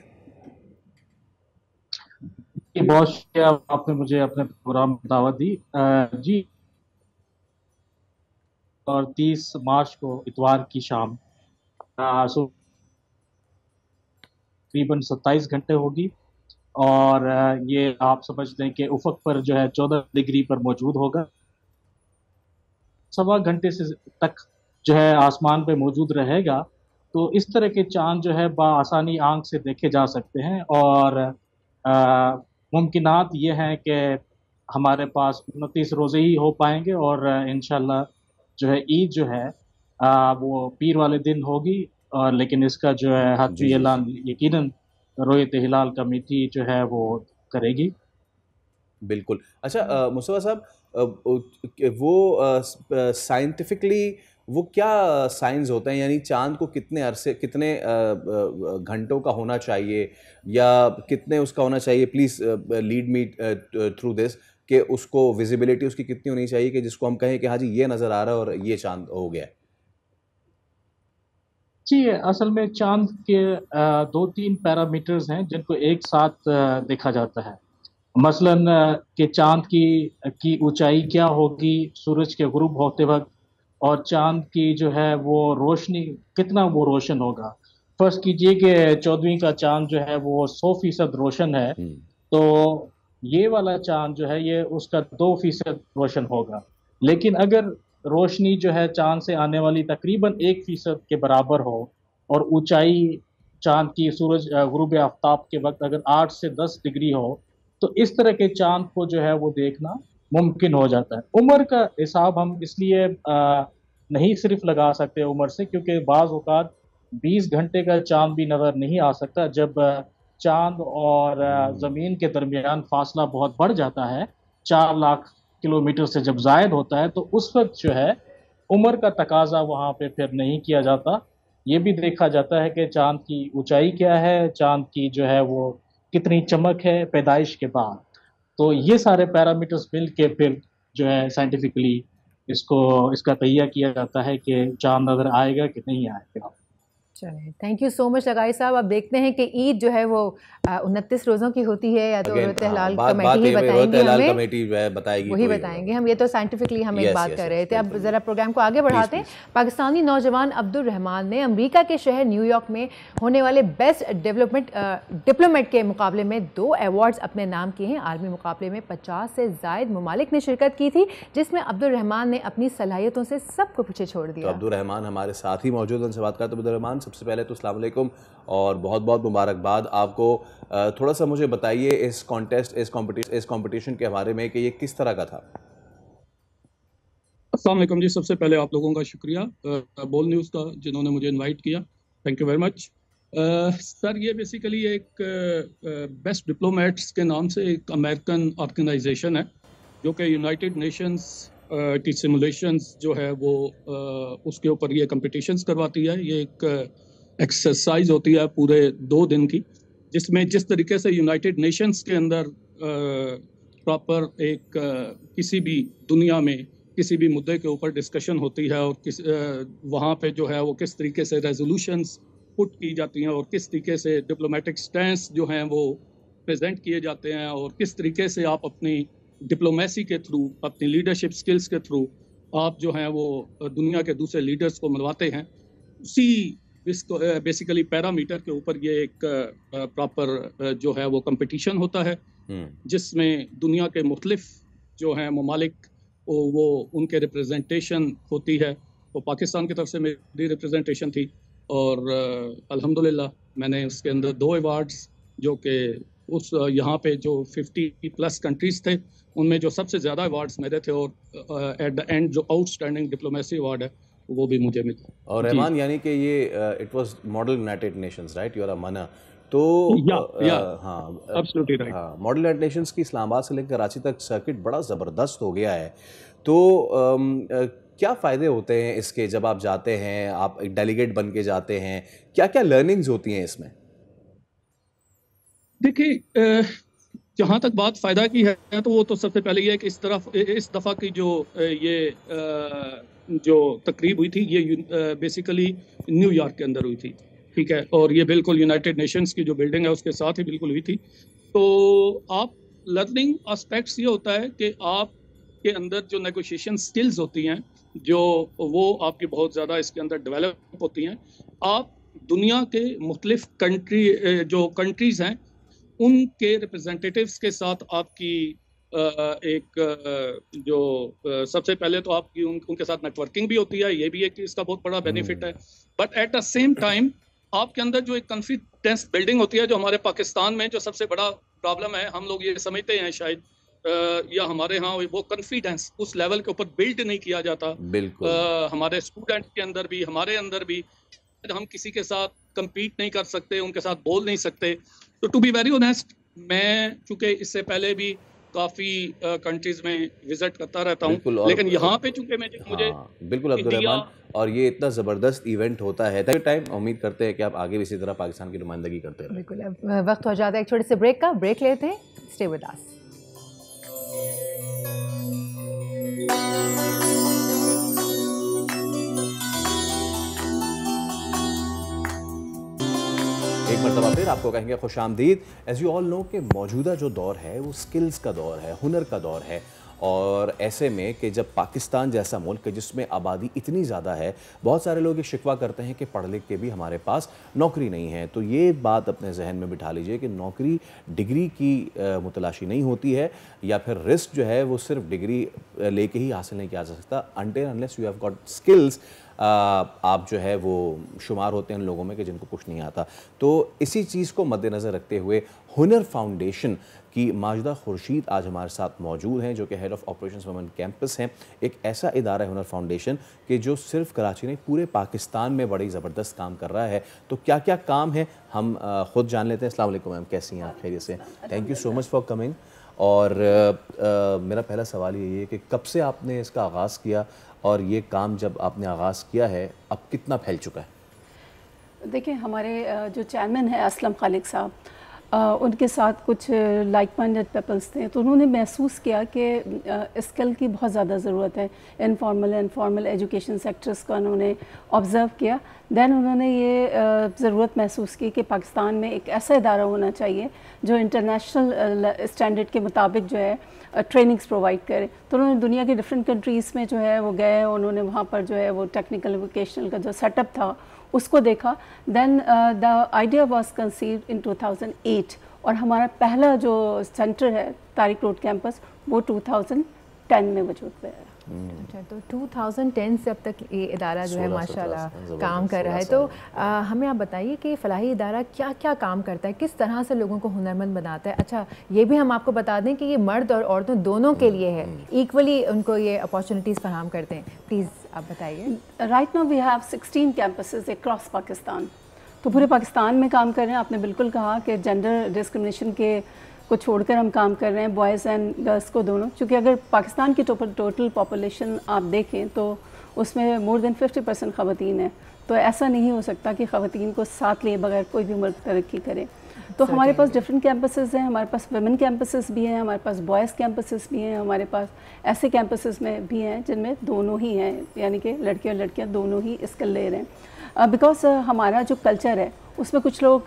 बहुत शुक्रिया, आपने मुझे अपने प्रोग्राम में दावत दी। जी, और 30 मार्च को इतवार की शाम तकरीबन 27 घंटे होगी, और ये आप समझ लें कि उफक पर जो है 14 डिग्री पर मौजूद होगा। 1.25 घंटे से तक जो है आसमान पे मौजूद रहेगा। तो इस तरह के चांद जो है बआसानी आंख से देखे जा सकते हैं, और मुमकिनात ये हैं कि हमारे पास 29 रोज़े ही हो पाएंगे, और इंशाल्लाह जो है ईद जो है वो पीर वाले दिन होगी। और लेकिन इसका जो है हतमी ऐलान यकीनन रोयत हिलाल कमेटी जो है वो करेगी। बिल्कुल। अच्छा मुस्तफ़ा साहब, वो साइंटिफिकली वो क्या साइंस होते हैं, यानी चांद को कितने अरसे, कितने घंटों का होना चाहिए, या कितने उसका होना चाहिए? Please lead me through this, कि उसको विजिबिलिटी उसकी कितनी होनी चाहिए कि जिसको हम कहें कि हाँ जी ये नज़र आ रहा है और ये चांद हो गया है? जी, असल में चांद के 2-3 पैरामीटर्स हैं जिनको एक साथ देखा जाता है। मसलन कि चांद की ऊंचाई क्या होगी सूरज के गुरूब होते वक्त, और चांद की जो है वो रोशनी कितना वो रोशन होगा। फर्ज कीजिए कि 14वीं का चांद जो है वो 100% रोशन है, तो ये वाला चांद जो है ये उसका 2% रोशन होगा। लेकिन अगर रोशनी जो है चांद से आने वाली तकरीबन 1% के बराबर हो और ऊंचाई चांद की सूरज गुरूब आफ्ताब के वक्त अगर 8 से 10 डिग्री हो, तो इस तरह के चांद को जो है वो देखना मुमकिन हो जाता है। उम्र का हिसाब हम इसलिए नहीं सिर्फ लगा सकते उम्र से, क्योंकि बाज़ औक़ात 20 घंटे का चांद भी नज़र नहीं आ सकता जब चांद और ज़मीन के दरमियान फासला बहुत बढ़ जाता है, 4 लाख किलोमीटर से जब जायद होता है, तो उस वक्त जो है उम्र का तकाजा वहाँ पे फिर नहीं किया जाता। ये भी देखा जाता है कि चांद की ऊंचाई क्या है, चांद की जो है वो कितनी चमक है पैदाइश के बाद। तो ये सारे पैरामीटर्स मिल के फिर जो है साइंटिफिकली इसका तैयार किया जाता है कि चांद नजर आएगा कि नहीं आएगा। चलिए, थैंक यू सो मच लगाई साहब। अब देखते हैं कि ईद जो है वो 29 रोज़ों की होती है या तो रोज़े हलाल कमेटी ही बताएंगी हमें, बताएगी, वही बताएंगे हम। ये तो साइंटिफिकली हम एक बात कर रहे थे। अब ज़रा प्रोग्राम को आगे बढ़ाते हैं। पाकिस्तानी नौजवान अब्दुल रहमान ने अमेरिका के शहर न्यूयॉर्क में होने वाले बेस्ट डिप्लोमेट के मुकाबले में 2 अवार्ड्स अपने नाम किए हैं। आलमी मुकाबले में 50 से ज़ायद ममालिक ने शिरकत की थी, जिसमें अब्दुल रहमान ने अपनी सलाहियतों से सबको पीछे छोड़ दिया। तो अब्दुल रहमान हमारे साथ ही मौजूद, उनसे बात करते हैं। अब्दुल रहमान, सबसे पहले तो अस्सलाम वालेकुम और बहुत बहुत मुबारकबाद आपको। थोड़ा सा मुझे बताइए इस कंपटीशन के बारे में कि ये किस तरह का था। अस्सलाम वालेकुम जी, सबसे पहले आप लोगों का शुक्रिया बोल न्यूज़ का जिन्होंने मुझे इनवाइट किया, thank you very much. Sir, ये बेसिकली एक बेस्ट डिप्लोमेट्स के नाम से एक अमेरिकन ऑर्गेनाइजेशन है जो कि यूनाइटेड नेशंस की सिमुलेशंस जो है वो उसके ऊपर ये कंपटीशंस करवाती है। ये एक एक्सरसाइज होती है पूरे 2 दिन की, जिसमें जिस तरीके से यूनाइटेड नेशंस के अंदर प्रॉपर एक किसी भी दुनिया में किसी भी मुद्दे के ऊपर डिस्कशन होती है और वहाँ पे जो है वो किस तरीके से रेजोल्यूशंस पुट की जाती हैं और किस तरीके से डिप्लोमेटिक स्टैंस जो हैं वो प्रेजेंट किए जाते हैं और किस तरीके से आप अपनी डिप्लोमेसी के थ्रू, अपनी लीडरशिप स्किल्स के थ्रू आप जो हैं वो दुनिया के दूसरे लीडर्स को मिलवाते हैं, उसी बेसिकली पैरामीटर के ऊपर ये एक प्रॉपर जो है वो कंपटीशन होता है, जिसमें दुनिया के मुख्तलिफ जो हैं ममालिक वो उनके रिप्रेजेंटेशन होती है। तो पाकिस्तान की तरफ से मेरी रिप्रेजेंटेशन थी और अल्हम्दुलिल्लाह मैंने उसके अंदर 2 अवार्ड्स जो कि उस यहाँ पे जो 50+ कंट्रीज थे उनमें जो सबसे ज़्यादा अवार्ड्स मेरे थे और एट द एंड जो आउटस्टैंडिंग डिप्लोमेसी अवार्ड है वो भी मुझे मिला। और रहमान, यानी कि ये it was model United Nations, right? You are a मना। तो हाँ, एब्सोल्युटली राइट। हाँ, मॉडल यूनाइटेड नेशंस की इस्लामाबाद से लेकर कराची तक सर्किट बड़ा ज़बरदस्त हो गया है। तो क्या फ़ायदे होते हैं इसके जब आप जाते हैं, आप एक डेलीगेट बन के जाते हैं, क्या क्या लर्निंग्स होती हैं इसमें? देखिए, जहाँ तक बात फ़ायदा की है तो वो तो सबसे पहले ये है कि इस दफ़ा की जो तकरीब हुई थी ये बेसिकली न्यूयॉर्क के अंदर हुई थी, ठीक है, और ये बिल्कुल यूनाइटेड नेशंस की जो बिल्डिंग है उसके साथ ही बिल्कुल हुई थी। तो आप लर्निंग एस्पेक्ट्स ये होता है कि आपके अंदर जो नेगोशिएशन स्किल्स होती हैं जो वो आपकी बहुत ज़्यादा इसके अंदर डेवलप होती हैं। आप दुनिया के मुख्तलिफ जो कंट्रीज़ हैं उनके रिप्रेजेंटेटिव्स के साथ आपकी जो सबसे पहले तो आपकी उनके साथ नेटवर्किंग भी होती है, ये भी एक इसका बहुत बड़ा बेनिफिट है। But at the same time आपके अंदर जो एक कॉन्फिडेंस बिल्डिंग होती है, जो हमारे पाकिस्तान में जो सबसे बड़ा प्रॉब्लम है, हम लोग ये समझते हैं शायद या हमारे यहाँ वो कॉन्फिडेंस उस लेवल के ऊपर बिल्ड नहीं किया जाता। बिल्कुल हमारे स्टूडेंट के अंदर भी, हमारे अंदर भी, हम किसी के साथ compete नहीं कर सकते, उनके साथ बोल नहीं सकते। तो टू बी वेरी ऑनेस्ट, मैं चूंकि इससे पहले भी काफ़ी कंट्रीज में विजिट करता रहता हूँ, लेकिन यहाँ पे चूंकि मुझे बिल्कुल अब्दुल रहमान, और ये इतना ज़बरदस्त इवेंट होता है टाइम, उम्मीद करते हैं कि आप आगे भी इसी तरह पाकिस्तान की नुमाइंदगी करते रहें। बिल्कुल। अब वक्त हो जाता है एक छोटे से ब्रेक का, ब्रेक लेते हैं, स्टे विद अस। एक मरतबा फिर आपको कहेंगे खुशामदीद। एज यू ऑल नो कि मौजूदा जो दौर है वो स्किल्स का दौर है, हुनर का दौर है, और ऐसे में कि जब पाकिस्तान जैसा मुल्क है जिसमें आबादी इतनी ज़्यादा है, बहुत सारे लोग ये शिकवा करते हैं कि पढ़ लिख के भी हमारे पास नौकरी नहीं है। तो ये बात अपने जहन में बिठा लीजिए कि नौकरी डिग्री की मुतलाशी नहीं होती है, या फिर रिस्क जो है वो सिर्फ डिग्री लेके ही हासिल नहीं किया जा सकता। Until unless you have got skills, आप जो है वो शुमार होते हैं उन लोगों में कि जिनको कुछ नहीं आता। तो इसी चीज़ को मद्देनज़र रखते हुए हुनर फाउंडेशन की माजिदा खुर्शीद आज हमारे साथ मौजूद हैं, जो कि head of operations women campus हैं। एक ऐसा इदारा है हुनर फाउंडेशन कि जो सिर्फ कराची नहीं पूरे पाकिस्तान में बड़ी ज़बरदस्त काम कर रहा है। तो क्या क्या काम है हम ख़ुद जान लेते हैं। अस्सलाम वालेकुम मैम, कैसी हैं आप? खैरियत से? Thank you so much for coming. और मेरा पहला सवाल यही है कि कब से आपने इसका आगाज़ किया, और ये काम जब आपने आगाज़ किया है अब कितना फैल चुका है? देखिए, हमारे जो चेयरमैन है असलम खालिक साहब, उनके साथ कुछ लाइक माइंडेड पीपल्स थे, तो उन्होंने महसूस किया कि स्किल की बहुत ज़्यादा ज़रूरत है। Informal and formal education sectors का उन्होंने ऑब्ज़र्व किया। दैन उन्होंने ये ज़रूरत महसूस की कि पाकिस्तान में एक ऐसा इदारा होना चाहिए जो इंटरनेशनल स्टैंडर्ड के मुताबिक जो है ट्रेनिंग्स प्रोवाइड करे। तो उन्होंने दुनिया के डिफरेंट कंट्रीज़ में जो है वो गए, उन्होंने वहाँ पर जो है वो टेक्निकल वोकेशनल का जो सेटअप था उसको देखा। Then the idea was conceived in 2008, और हमारा पहला जो सेंटर है तारिक रोड कैंपस वो 2010 में वजूद में आया। अच्छा, तो 2010 से अब तक ये इदारा जो है माशाल्लाह काम कर रहा है। तो हमें आप बताइए कि फ़लाही इदारा क्या क्या काम करता है, किस तरह से लोगों को हुनरमंद बनाता है। अच्छा, ये भी हम आपको बता दें कि ये मर्द और औरतों दोनों के लिए है, इक्वली उनको ये अपॉर्चुनिटीज़ फराहम करते हैं। प्लीज़ आप बताइए। Right now we have 16 campuses across Pakistan, तो पूरे पाकिस्तान में काम कर रहे हैं। आपने बिल्कुल कहा कि जेंडर डिस्क्रिमिनेशन के को छोड़कर हम काम कर रहे हैं, बॉयज़ एंड गर्ल्स को दोनों। क्योंकि अगर पाकिस्तान की टोटल पॉपुलेशन आप देखें तो उसमें मोर देन 50% ख़वातीन है। तो ऐसा नहीं हो सकता कि ख़वातीन को साथ लिए बगैर कोई भी मुल्क तरक्की करे। तो हमारे पास डिफरेंट कैंपसेस हैं, हमारे पास वुमेन कैंपसेस भी हैं, हमारे पास बॉयज़ कैंपसेस भी हैं, हमारे पास ऐसे कैंपसेस में भी हैं जिनमें दोनों ही हैं, यानी कि लड़के और लड़कियाँ दोनों ही स्किल ले रहे हैं। बिकॉज हमारा जो कल्चर है उसमें कुछ लोग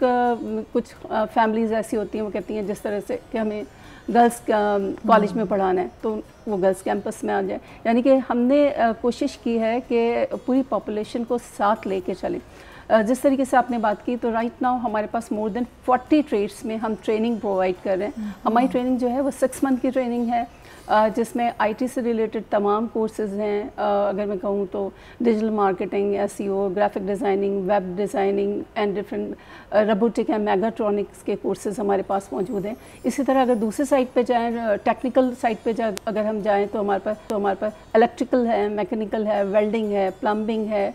कुछ फैमिलीज़ ऐसी होती हैं, वो कहती हैं जिस तरह से कि हमें गर्ल्स कॉलेज में पढ़ाना है तो वो गर्ल्स कैंपस में आ जाए। यानी कि हमने कोशिश की है कि पूरी पॉपुलेशन को साथ लेके चलें। जिस तरीके से आपने बात की, तो राइट नाउ हमारे पास मोर देन 40 ट्रेड्स में हम ट्रेनिंग प्रोवाइड कर रहे हैं। हमारी ट्रेनिंग जो है वो 6 मंथ की ट्रेनिंग है, जिसमें आईटी से रिलेटेड तमाम कोर्सेज़ हैं। अगर मैं कहूँ तो digital marketing, SEO, graphic designing, web designing and different robotic and mechatronics के कोर्सेज़ हमारे पास मौजूद हैं। इसी तरह अगर दूसरे साइड पे जाएँ, टेक्निकल साइड पे अगर हम जाएँ तो हमारे पास इलेक्ट्रिकल है, मैकेनिकल है, वेल्डिंग है, प्लम्बिंग है,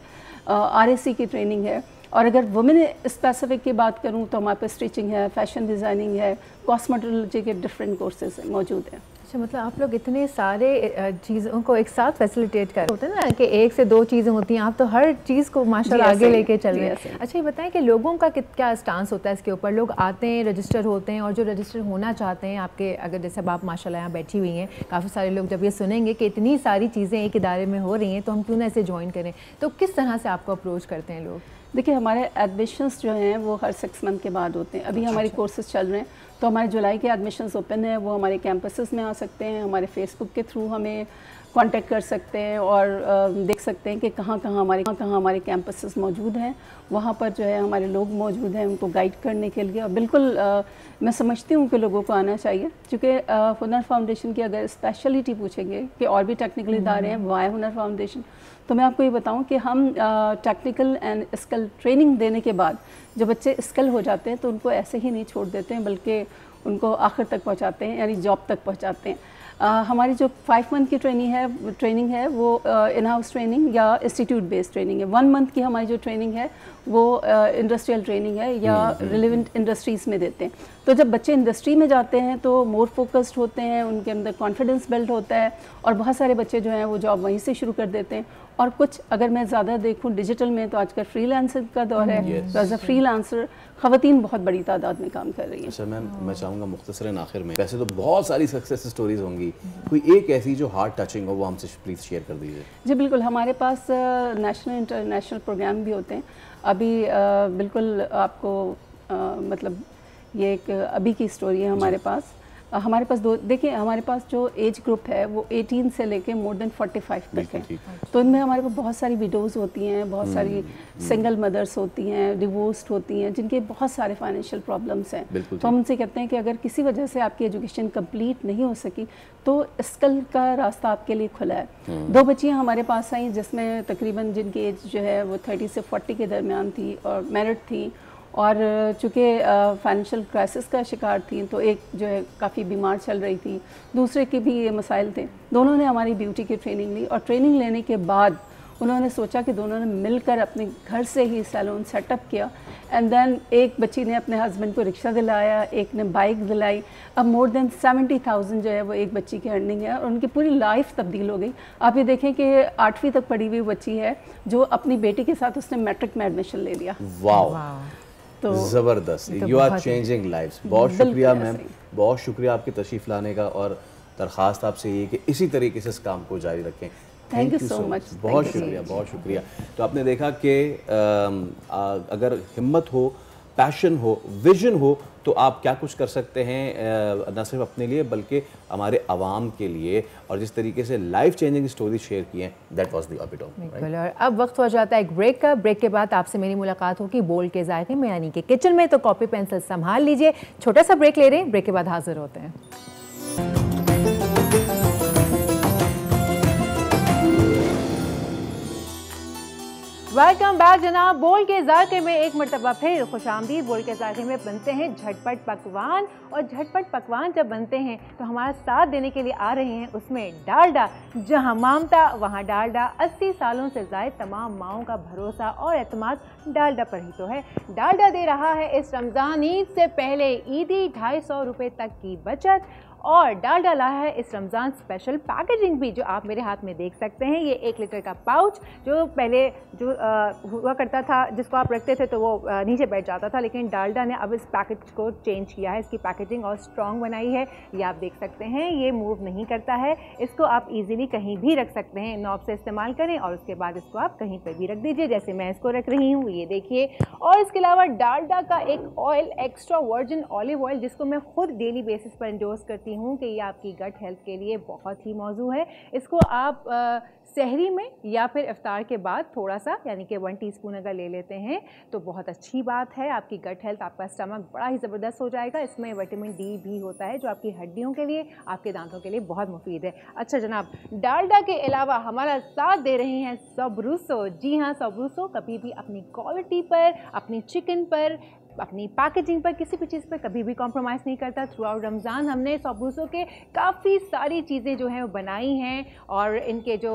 आरएसी की ट्रेनिंग है। और अगर वुमेन स्पेसिफिक की बात करूँ तो हमारे पास स्टिचिंग है, फैशन डिज़ाइनिंग है, कॉस्मेटोलॉजी के डिफरेंट कोर्सेज मौजूद हैं। अच्छा, मतलब आप लोग इतने सारे चीज़ों को एक साथ फैसिलिटेट कर होते हैं ना कि एक से दो चीज़ें होती हैं, आप तो हर चीज़ को माशाल्लाह आगे लेके चल रहे हैं। अच्छा, ये बताएं कि लोगों का क्या स्टांस होता है इसके ऊपर? लोग आते हैं, रजिस्टर होते हैं, और जो रजिस्टर होना चाहते हैं आपके, अगर जैसे अब आप माशाल्लाह यहाँ बैठी हुई हैं, काफ़ी सारे लोग जब ये सुनेंगे कि इतनी सारी चीज़ें एक इदारे में हो रही हैं तो हम क्यों ना इसे ज्वाइन करें, तो किस तरह से आपको अप्रोच करते हैं लोग? देखिए, हमारे एडमिशन्स जो हैं वो हर 6 मंथ के बाद होते हैं। अभी हमारे कोर्सेज चल रहे हैं, तो हमारे जुलाई के एडमिशन्स ओपन है, वो हमारे कैंपसेस में आ सकते हैं, हमारे फेसबुक के थ्रू हमें कांटेक्ट कर सकते हैं और देख सकते हैं कि कहाँ कहाँ हमारे कैंपसेस मौजूद हैं। वहाँ पर जो है हमारे लोग मौजूद हैं उनको गाइड करने के लिए। और बिल्कुल मैं समझती हूँ कि लोगों को आना चाहिए, क्योंकि हुनर फाउंडेशन की अगर स्पेशलिटी पूछेंगे कि और भी टेक्निकल इदारे हैं, वाई हुनर फाउंडेशन, तो मैं आपको ये बताऊं कि हम टेक्निकल एंड स्किल ट्रेनिंग देने के बाद जो बच्चे स्किल हो जाते हैं तो उनको ऐसे ही नहीं छोड़ देते हैं, बल्कि उनको आखिर तक पहुंचाते हैं, यानी जॉब तक पहुंचाते हैं। हमारी जो 5 मंथ की ट्रेनिंग है वो इन हाउस ट्रेनिंग या इंस्टीट्यूट बेस्ड ट्रेनिंग है। 1 मंथ की हमारी जो ट्रेनिंग है वो इंडस्ट्रियल ट्रेनिंग है या रिलेवेंट इंडस्ट्रीज़ में देते हैं। तो जब बच्चे इंडस्ट्री में जाते हैं तो मोर फोकस्ड होते हैं, उनके अंदर कॉन्फिडेंस बिल्ड होता है, और बहुत सारे बच्चे जो हैं वो जॉब वहीं से शुरू कर देते हैं। और कुछ अगर मैं ज़्यादा देखूँ डिजिटल में, तो आजकल फ्रीलांसर का दौर है, तो एज अ फ्रीलांसर ख़वातीन बहुत बड़ी तादाद में काम कर रही हैं। अच्छा मैम, मैं चाहूँगा मुख्तसरन आखिर में, वैसे तो बहुत सारी सक्सेस स्टोरीज होंगी, कोई एक ऐसी जो हार्ट टचिंग हो वो हमसे प्लीज़ शेयर कर दीजिए। जी बिल्कुल, हमारे पास नेशनल इंटरनेशनल प्रोग्राम भी होते हैं। अभी बिल्कुल आपको मतलब ये एक अभी की स्टोरी है हमारे पास। हमारे पास देखिए हमारे पास जो एज ग्रुप है वो 18 से लेके मोर देन 45 तक है। तो इनमें हमारे पास बहुत सारी विडोज़ होती हैं, बहुत सारी सिंगल मदर्स होती हैं, डिवोर्स्ड होती हैं, जिनके बहुत सारे फाइनेंशियल प्रॉब्लम्स हैं। तो हम उनसे कहते हैं कि अगर किसी वजह से आपकी एजुकेशन कंप्लीट नहीं हो सकी तो स्किल का रास्ता आपके लिए खुला है। 2 बच्चियाँ हमारे पास आई जिसमें तकरीबन जिनकी एज जो है वो 30 से 40 के दरमियान थी और मैरिड थी, और चूँकि फाइनेंशियल क्राइसिस का शिकार थी तो एक जो है काफ़ी बीमार चल रही थी, दूसरे के भी ये मसाइल थे। दोनों ने हमारी ब्यूटी की ट्रेनिंग ली और ट्रेनिंग लेने के बाद उन्होंने सोचा कि दोनों ने मिलकर अपने घर से ही सैलून सेटअप किया। एंड देन एक बच्ची ने अपने हस्बैंड को रिक्शा दिलाया, एक ने बाइक दिलाई। अब मोर देन 70,000 जो है वो एक बच्ची की अर्निंग है और उनकी पूरी लाइफ तब्दील हो गई। आप ये देखें कि 8वीं तक पढ़ी हुई बच्ची है जो अपनी बेटी के साथ उसने मैट्रिक में एडमिशन ले लिया। वाह, तो ज़बरदस्त, यू आर चेंजिंग लाइफ्स। बहुत शुक्रिया मैम, बहुत शुक्रिया आपकी तशरीफ़ लाने का, और दरख्वास्त आपसे ये कि इसी तरीके से इस काम को जारी रखें। थैंक यू सो मच, बहुत शुक्रिया, बहुत शुक्रिया। तो आपने देखा कि अगर हिम्मत हो, पैशन हो, विजन हो तो आप क्या कुछ कर सकते हैं, न सिर्फ अपने लिए बल्कि हमारे आवाम के लिए। और जिस तरीके से लाइफ चेंजिंग स्टोरी शेयर की हैं, दैट वाज द एपिटोम। बिल्कुल। और अब वक्त हो जाता है एक ब्रेक का। ब्रेक के बाद आपसे मेरी मुलाकात होगी बोल के जायके में, यानी कि किचन में। तो कॉपी पेंसिल संभाल लीजिए, छोटा सा ब्रेक ले रहे हैं, ब्रेक के बाद हाजिर होते हैं। वेलकम बैक जनाब। बोल के जायके में एक मरतबा फिर खुशामदीद। बोल के जायके में बनते हैं झटपट पकवान, और झटपट पकवान जब बनते हैं तो हमारा साथ देने के लिए आ रहे हैं उसमें डालडा। जहां ममता वहां डालडा। 80 सालों से ज़ायद तमाम माओं का भरोसा और एतमाद डालडा पर ही तो है। डालडा दे रहा है इस रमज़ान ईद से पहले ईदी 250 रुपये तक की बचत, और डालडा लाया है इस रमज़ान स्पेशल पैकेजिंग भी, जो आप मेरे हाथ में देख सकते हैं। ये 1 लीटर का पाउच जो पहले जो हुआ करता था, जिसको आप रखते थे तो वो नीचे बैठ जाता था, लेकिन डालडा ने अब इस पैकेज को चेंज किया है, इसकी पैकेजिंग और स्ट्रॉन्ग बनाई है। ये आप देख सकते हैं, ये मूव नहीं करता है, इसको आप इजीली कहीं भी रख सकते हैं। नॉब से इस्तेमाल करें और उसके बाद इसको आप कहीं पर भी रख दीजिए, जैसे मैं इसको रख रही हूँ, ये देखिए। और इसके अलावा डालडा का एक oil, extra virgin olive oil, जिसको मैं खुद डेली बेसिस पर इंडोर्स करती हूँ कि ये आपकी गट हेल्थ के लिए बहुत ही मौजू है। इसको आप सहरी में या फिर इफ्तार के बाद थोड़ा सा, यानी कि 1 टीस्पून अगर ले लेते हैं तो बहुत अच्छी बात है। आपकी गट हेल्थ, आपका स्टमक बड़ा ही ज़बरदस्त हो जाएगा। इसमें विटामिन डी भी होता है जो आपकी हड्डियों के लिए, आपके दांतों के लिए बहुत मुफीद है। अच्छा जनाब, डालडा के अलावा हमारा साथ दे रहे हैं सबरूसो। जी हाँ, सबरूसो कभी भी अपनी क्वालिटी पर, अपनी चिकन पर, अपनी पैकेजिंग पर, किसी भी चीज़ पर कभी भी कॉम्प्रोमाइज़ नहीं करता। थ्रू आउट रमज़ान हमने सबरूसो के काफ़ी सारी चीज़ें जो हैं वो बनाई हैं, और इनके जो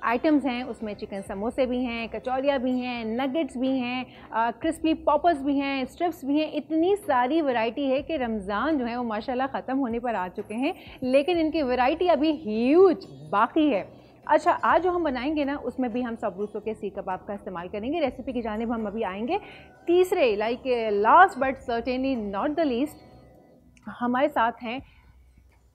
आइटम्स हैं उसमें चिकन समोसे भी हैं, कचौरियाँ भी हैं, नगेट्स भी हैं, क्रिस्पी पॉपर्स भी हैं, स्ट्रिप्स भी हैं। इतनी सारी वैरायटी है कि रमज़ान जो है वो माशाल्लाह ख़त्म होने पर आ चुके हैं, लेकिन इनकी वैरायटी अभी ह्यूज बाकी है। अच्छा, आज जो हम बनाएंगे ना उसमें भी हम सबरूसो के सीख कबाब का इस्तेमाल करेंगे। रेसिपी की जानिब हम अभी आएंगे। तीसरे, like last but certainly not the least, हमारे साथ हैं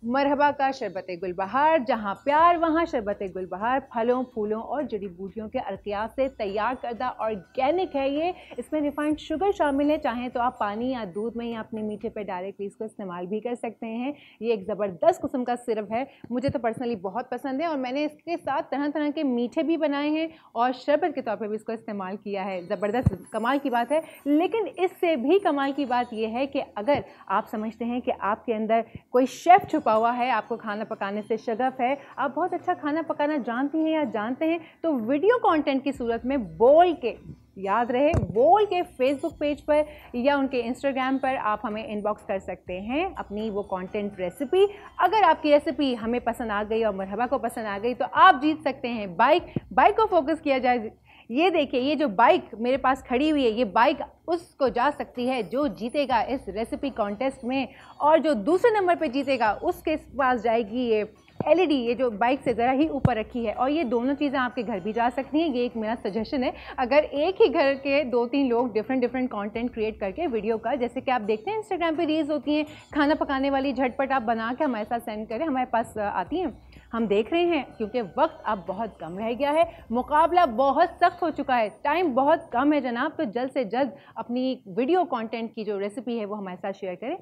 मरहबा का शरबत गुलबहार। जहाँ प्यार वहाँ शरबत गुलबहार फलों, फूलों और जड़ी बूटियों के अर्कियात से तैयार करदा ऑर्गेनिक है ये। इसमें रिफाइंड शुगर शामिल है। चाहें तो आप पानी या दूध में या अपने मीठे पे डायरेक्टली इसको इस्तेमाल भी कर सकते हैं। ये एक ज़बरदस्त किस्म का सिरप है, मुझे तो पर्सनली बहुत पसंद है, और मैंने इसके साथ तरह तरह के मीठे भी बनाए हैं और शरबत के तौर पर भी इसको इस्तेमाल किया है। ज़बरदस्त, कमाल की बात है। लेकिन इससे भी कमाल की बात यह है कि अगर आप समझते हैं कि आपके अंदर कोई शेफ़ छुपा हुआ है, आपको खाना पकाने से शगफ है, आप बहुत अच्छा खाना पकाना जानती हैं या जानते हैं, तो वीडियो कंटेंट की सूरत में बोल के, याद रहे, बोल के फेसबुक पेज पर या उनके इंस्टाग्राम पर आप हमें इनबॉक्स कर सकते हैं अपनी वो कंटेंट रेसिपी। अगर आपकी रेसिपी हमें पसंद आ गई और मरहबा को पसंद आ गई तो आप जीत सकते हैं बाइक। बाइक को फोकस किया जाए, ये देखिए, ये जो बाइक मेरे पास खड़ी हुई है, ये बाइक उसको जा सकती है जो जीतेगा इस रेसिपी कॉन्टेस्ट में, और जो दूसरे नंबर पे जीतेगा उसके पास जाएगी ये LED, ये जो बाइक से ज़रा ही ऊपर रखी है। और ये दोनों चीज़ें आपके घर भी जा सकती हैं। ये एक मेरा सजेशन है, अगर एक ही घर के 2-3 लोग डिफरेंट कंटेंट क्रिएट करके वीडियो का, जैसे कि आप देखते हैं इंस्टाग्राम पे रील्स होती हैं खाना पकाने वाली, झटपट आप बना के हमारे साथ सेंड करें, हमारे पास आती हैं, हम देख रहे हैं। क्योंकि वक्त अब बहुत कम रह गया है, मुकाबला बहुत सख्त हो चुका है, टाइम बहुत कम है जनाब। तो जल्द से जल्द अपनी वीडियो कंटेंट की जो रेसिपी है वो हमारे साथ शेयर करें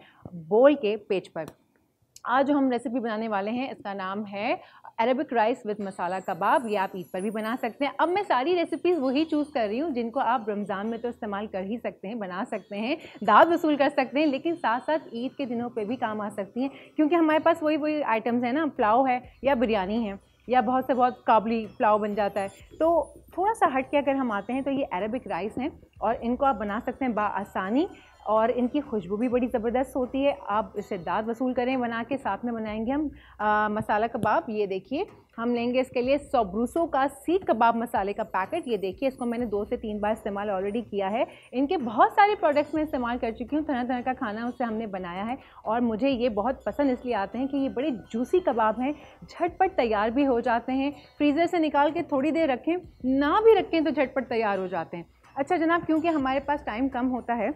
बोल के पेज पर। आज जो हम रेसिपी बनाने वाले हैं इसका नाम है अरबिक राइस विद मसाला कबाब। ये आप ईद पर भी बना सकते हैं। अब मैं सारी रेसिपीज़ वही चूज़ कर रही हूँ जिनको आप रमज़ान में तो इस्तेमाल कर ही सकते हैं, बना सकते हैं, दावत वसूल कर सकते हैं, लेकिन साथ साथ ईद के दिनों पे भी काम आ सकती हैं, क्योंकि हमारे पास वही आइटम्स हैं ना, पुलाव है या बिरयानी है या बहुत से बहुत काबली पुलाव बन जाता है। तो थोड़ा सा हट के अगर हम आते हैं तो ये अरबिक राइस हैं और इनको आप बना सकते हैं बाआसानी, और इनकी खुशबू भी बड़ी ज़बरदस्त होती है। आप इससे दाद वसूल करें बना के, साथ में बनाएंगे हम मसाला कबाब। ये देखिए, हम लेंगे इसके लिए सोब्रूसो का सीख कबाब मसाले का पैकेट। ये देखिए, इसको मैंने 2 से 3 बार इस्तेमाल ऑलरेडी किया है। इनके बहुत सारे प्रोडक्ट्स मैं इस्तेमाल कर चुकी हूँ, तरह तरह का खाना उससे हमने बनाया है, और मुझे ये बहुत पसंद इसलिए आते हैं कि ये बड़े जूसी कबाब हैं, झटपट तैयार भी हो जाते हैं। फ्रीज़र से निकाल के थोड़ी देर रखें, ना भी रखें तो झटपट तैयार हो जाते हैं। अच्छा जनाब, क्योंकि हमारे पास टाइम कम होता है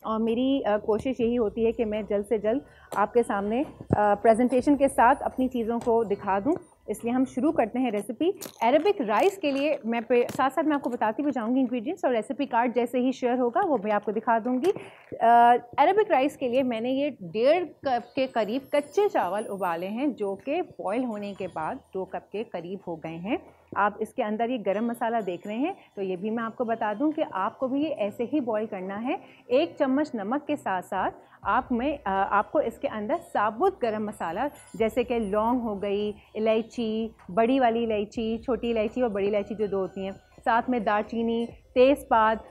और मेरी कोशिश यही होती है कि मैं जल्द से जल्द आपके सामने प्रेजेंटेशन के साथ अपनी चीज़ों को दिखा दूं, इसलिए हम शुरू करते हैं रेसिपी। अरबिक राइस के लिए मैं साथ साथ मैं आपको बताती भी जाऊंगी इंग्रेडिएंट्स, और रेसिपी कार्ड जैसे ही शेयर होगा वो मैं आपको दिखा दूंगी। अरबिक राइस के लिए मैंने ये 1.5 कप के करीब कच्चे चावल उबाले हैं, जो कि बॉयल होने के बाद 2 कप के करीब हो गए हैं। आप इसके अंदर ये गरम मसाला देख रहे हैं, तो ये भी मैं आपको बता दूं कि आपको भी ये ऐसे ही बॉईल करना है। 1 चम्मच नमक के साथ साथ आपको इसके अंदर साबुत गरम मसाला, जैसे कि लौंग हो गई, इलायची, बड़ी वाली इलायची, छोटी इलायची और बड़ी इलायची जो 2 होती हैं, साथ में दालचीनी, तेज़पात,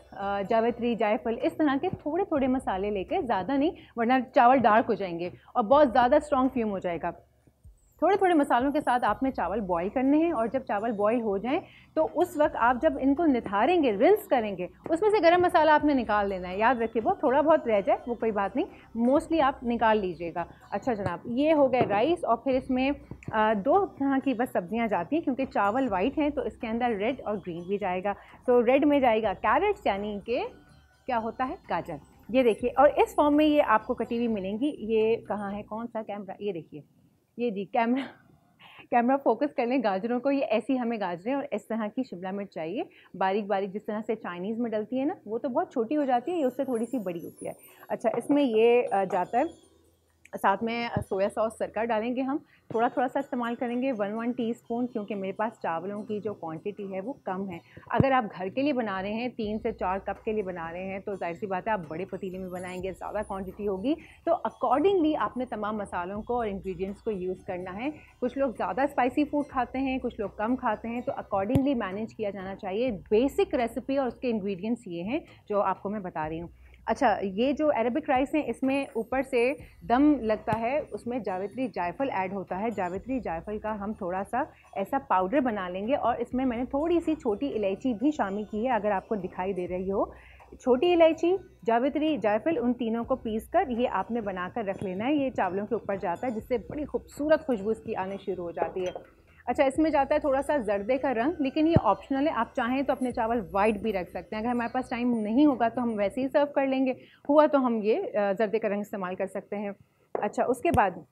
जावित्री, जायफल, इस तरह के थोड़े थोड़े मसाले लेकर, ज़्यादा नहीं वरना चावल डार्क हो जाएंगे और बहुत ज़्यादा स्ट्रॉन्ग फ्यूम हो जाएगा। थोड़े थोड़े मसालों के साथ आपने चावल बॉईल करने हैं, और जब चावल बॉईल हो जाएं तो उस वक्त आप जब इनको निथारेंगे, रिंस करेंगे, उसमें से गरम मसाला आपने निकाल लेना है। याद रखिए, वो थोड़ा बहुत रह जाए वो कोई बात नहीं, मोस्टली आप निकाल लीजिएगा। अच्छा जनाब, ये हो गए राइस, और फिर इसमें 2 तरह की बस सब्जियां जाती हैं, क्योंकि चावल वाइट हैं तो इसके अंदर रेड और ग्रीन भी जाएगा। तो रेड में जाएगा कैरेट्स, यानी कि क्या होता है, गाजर। ये देखिए, और इस फॉर्म में ये आपको कटी हुई मिलेंगी। ये कहाँ है, कौन सा कैमरा, ये देखिए, ये जी कैमरा फोकस कर लें गाजरों को। ये ऐसी हमें गाजरें और इस तरह की शिमला मिर्च चाहिए, बारीक बारीक, जिस तरह से चाइनीज़ में डलती है ना, वो तो बहुत छोटी हो जाती है, ये उससे थोड़ी सी बड़ी होती है। अच्छा, इसमें ये जाता है, साथ में सोया सॉस सरका डालेंगे हम, थोड़ा थोड़ा सा इस्तेमाल करेंगे, 1 टीस्पून, क्योंकि मेरे पास चावलों की जो क्वांटिटी है वो कम है। अगर आप घर के लिए बना रहे हैं, 3 से 4 कप के लिए बना रहे हैं, तो जाहिर सी बात है आप बड़े पतीले में बनाएंगे, ज़्यादा क्वांटिटी होगी, तो अकॉर्डिंगली आपने तमाम मसालों को और इंग्रेडिएंट्स को यूज़ करना है। कुछ लोग ज़्यादा स्पाइसी फूड खाते हैं, कुछ लोग कम खाते हैं, तो अकॉर्डिंगली मैनेज किया जाना चाहिए। बेसिक रेसिपी और उसके इंग्रेडिएंट्स ये हैं जो आपको मैं बता रही हूँ। अच्छा, ये जो अरबिक राइस है, इसमें ऊपर से दम लगता है, उसमें जावित्री जायफल ऐड होता है। जावित्री जायफल का हम थोड़ा सा ऐसा पाउडर बना लेंगे, और इसमें मैंने थोड़ी सी छोटी इलायची भी शामिल की है, अगर आपको दिखाई दे रही हो। छोटी इलायची, जावित्री, जायफल, उन तीनों को पीस कर ये आपने बनाकर रख लेना है। ये चावलों के ऊपर जाता है, जिससे बड़ी खूबसूरत खुशबू इसकी आने शुरू हो जाती है। अच्छा, इसमें जाता है थोड़ा सा जर्दे का रंग, लेकिन ये ऑप्शनल है, आप चाहें तो अपने चावल वाइट भी रख सकते हैं। अगर हमारे पास टाइम नहीं होगा तो हम वैसे ही सर्व कर लेंगे, हुआ तो हम ये जर्दे का रंग इस्तेमाल कर सकते हैं। अच्छा, उसके बाद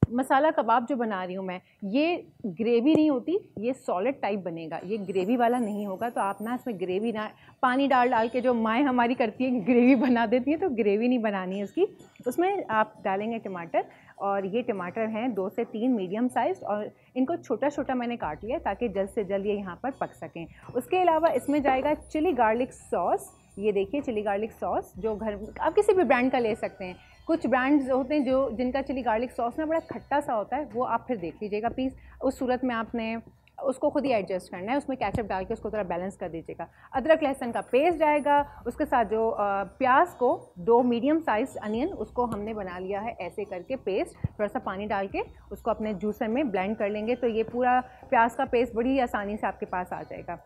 मसाला कबाब जो बना रही हूँ मैं, ये ग्रेवी नहीं होती, ये सॉलिड टाइप बनेगा, ये ग्रेवी वाला नहीं होगा। तो आप ना इसमें ग्रेवी ना, पानी डाल डाल के जो माएँ हमारी करती है ग्रेवी बना देती है, तो ग्रेवी नहीं बनानी है उसकी। उसमें आप डालेंगे टमाटर, और ये टमाटर हैं 2 से 3 मीडियम साइज़, और इनको छोटा छोटा मैंने काट लिया ताकि जल्द से जल्द ये यहाँ पर पक सकें। उसके अलावा इसमें जाएगा चिली गार्लिक सॉस। ये देखिए, चिली गार्लिक सॉस जो घर आप किसी भी ब्रांड का ले सकते हैं। कुछ ब्रांड्स होते हैं जिनका चिली गार्लिक सॉस ना बड़ा खट्टा सा होता है, वो आप फिर देख लीजिएगा प्लीज़। उस सूरत में आपने उसको खुद ही एडजस्ट करना है, उसमें केचप डाल के उसको थोड़ा बैलेंस कर दीजिएगा। अदरक लहसुन का पेस्ट जाएगा, उसके साथ जो प्याज को 2 मीडियम साइज अनियन, उसको हमने बना लिया है ऐसे करके पेस्ट, थोड़ा सा पानी डाल के उसको अपने जूसर में ब्लेंड कर लेंगे, तो ये पूरा प्याज का पेस्ट बड़ी आसानी से आपके पास आ जाएगा।